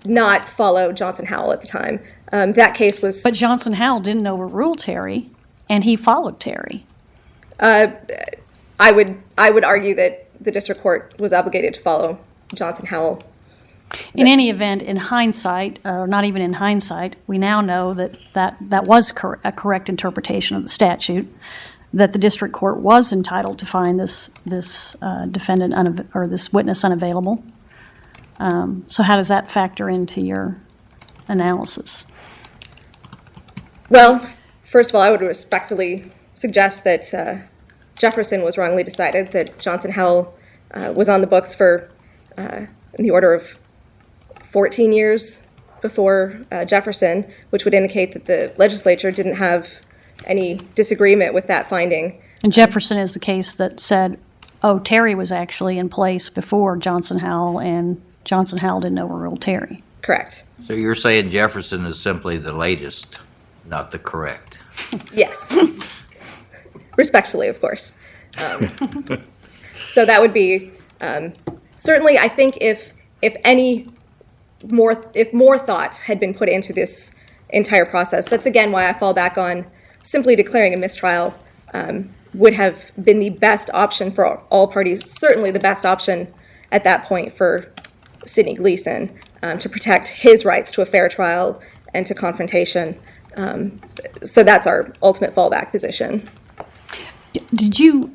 not follow Johnson-Howell at the time. That case was... But Johnson-Howell didn't overrule Terry, and he followed Terry. I would argue that the district court was obligated to follow Johnson-Howell. In any event, in hindsight, or not even in hindsight, we now know that was a correct interpretation of the statute, that the district court was entitled to find this defendant or this witness unavailable. So how does that factor into your analysis? Well, first of all, I would respectfully suggest that Jefferson was wrongly decided, that Johnson-Howell was on the books for in the order of 14 years before Jefferson, which would indicate that the legislature didn't have any disagreement with that finding. And Jefferson is the case that said, oh, Terry was actually in place before Johnson-Howell, and Johnson-Howell didn't overrule Terry. Correct. So you're saying Jefferson is simply the latest, not the correct? Yes. Respectfully, of course. So that would be certainly. I think if more thought had been put into this entire process, that's again why I fall back on simply declaring a mistrial would have been the best option for all parties. Certainly, the best option at that point for Sidney Gleason to protect his rights to a fair trial and to confrontation. So that's our ultimate fallback position. Did you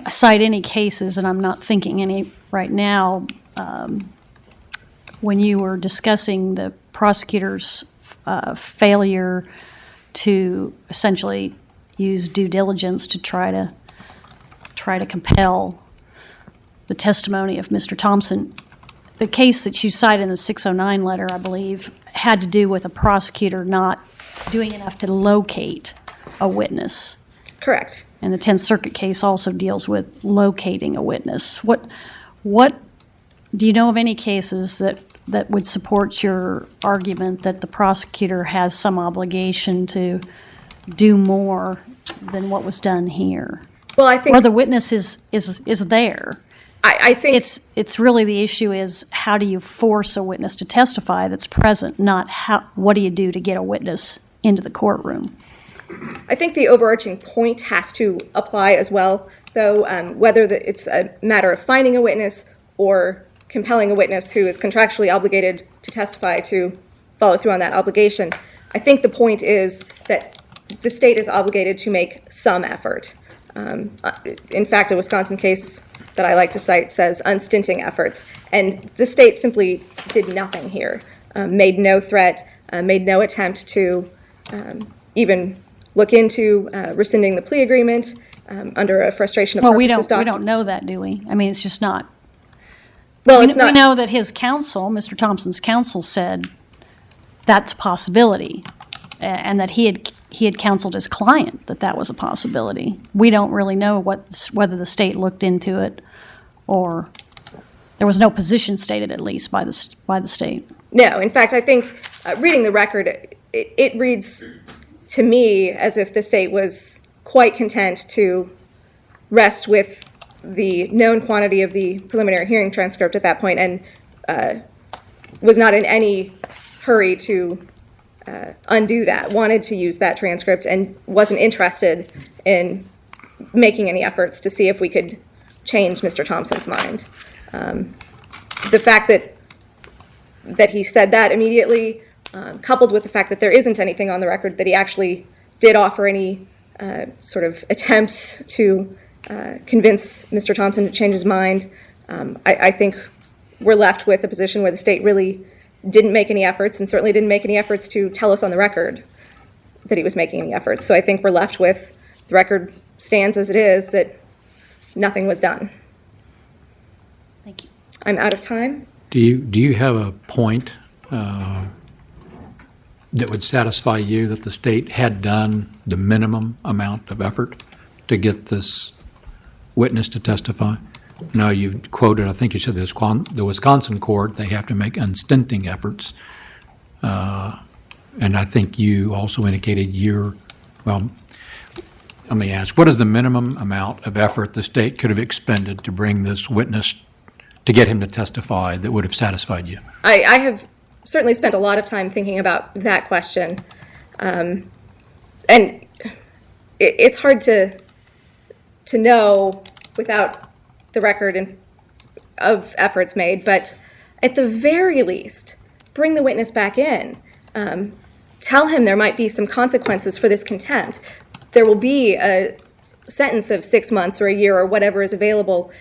cite any cases, and I'm not thinking any right now, when you were discussing the prosecutor's failure to essentially use due diligence to try to compel the testimony of Mr. Thompson? The case that you cite in the 609 letter, I believe, had to do with a prosecutor not doing enough to locate a witness. Correct. And the 10th Circuit case also deals with locating a witness. What do you know of any cases that would support your argument that the prosecutor has some obligation to do more than what was done here? Well, I think where the witness is there. I think it's really the issue is how do you force a witness to testify that's present, not what do you do to get a witness into the courtroom. I think the overarching point has to apply as well, though, whether it's a matter of finding a witness or compelling a witness who is contractually obligated to testify to follow through on that obligation. I think the point is that the state is obligated to make some effort. In fact, a Wisconsin case that I like to cite says unstinting efforts, and the state simply did nothing here, made no threat, made no attempt to even look into rescinding the plea agreement under a frustration of purposes we don't know that, do we? I mean, it's just not. Well, we, it's not. We know that his counsel, Mr. Thompson's counsel, said that's a possibility, and that he had counseled his client that was a possibility. We don't really know whether the state looked into it, or there was no position stated, at least by the state. No, in fact, I think reading the record, it reads to me as if the state was quite content to rest with the known quantity of the preliminary hearing transcript at that point and was not in any hurry to undo that, wanted to use that transcript, and wasn't interested in making any efforts to see if we could change Mr. Thompson's mind. The fact that he said that immediately, coupled with the fact that there isn't anything on the record that he actually did offer any sort of attempts to convince Mr. Thompson to change his mind, I think we're left with a position where the state really didn't make any efforts, and certainly didn't make any efforts to tell us on the record that he was making any efforts. So I think we're left with the record stands as it is, that nothing was done. Thank you. I'm out of time. Do you have a point that would satisfy you that the state had done the minimum amount of effort to get this witness to testify? Now, you've quoted, I think you said the Wisconsin court, they have to make unstinting efforts. And I think you also indicated well, let me ask, what is the minimum amount of effort the state could have expended to bring this witness, to get him to testify, that would have satisfied you? I have certainly spent a lot of time thinking about that question. And it's hard to know without the record of efforts made, but at the very least, bring the witness back in. Tell him there might be some consequences for this contempt. There will be a sentence of 6 months or a year or whatever is available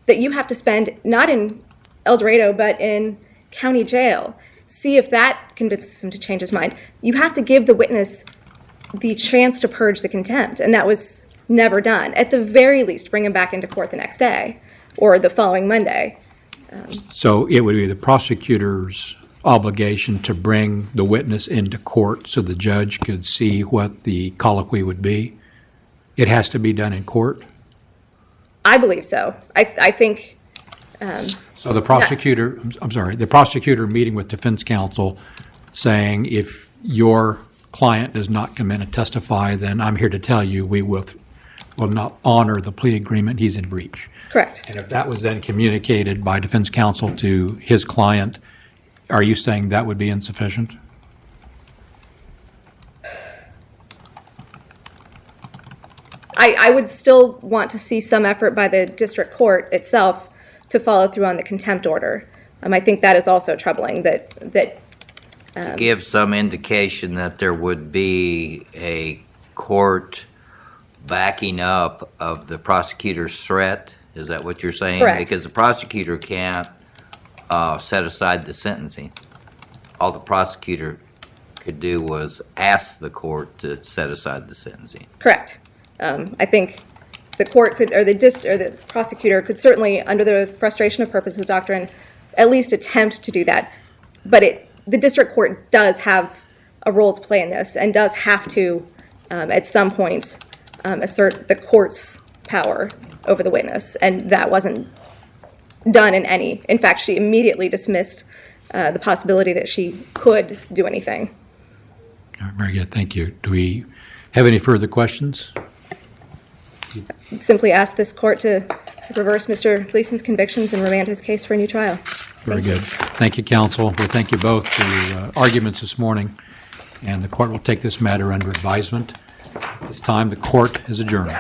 that you have to spend not in El Dorado but in county jail. See if that convinces him to change his mind. You have to give the witness the chance to purge the contempt, and that was never done. At the very least, bring him back into court the next day or the following Monday. So it would be the prosecutor's obligation to bring the witness into court so the judge could see what the colloquy would be? It has to be done in court? I believe so. I think... So the prosecutor, I'm sorry, the prosecutor meeting with defense counsel saying, if your client does not come in and testify, then I'm here to tell you we will not honor the plea agreement, he's in breach. Correct. And if that was then communicated by defense counsel to his client, are you saying that would be insufficient? I would still want to see some effort by the district court itself to follow through on the contempt order. I think that is also troubling, that give some indication that there would be a court backing up of the prosecutor's threat. Is that what you're saying? Correct. Because the prosecutor can't set aside the sentencing. All the prosecutor could do was ask the court to set aside the sentencing. Correct. I think the court could, or the prosecutor could certainly, under the frustration of purposes doctrine, at least attempt to do that. But the district court does have a role to play in this, and does have to, at some point, assert the court's power over the witness, and that wasn't done in any. In fact, she immediately dismissed the possibility that she could do anything. Very good, thank you. Do we have any further questions? Simply ask this court to reverse Mr. Gleason's convictions and remand his case for a new trial. Very good. Thank you, counsel. We thank you both for your arguments this morning, and the court will take this matter under advisement. At this time, the court is adjourned.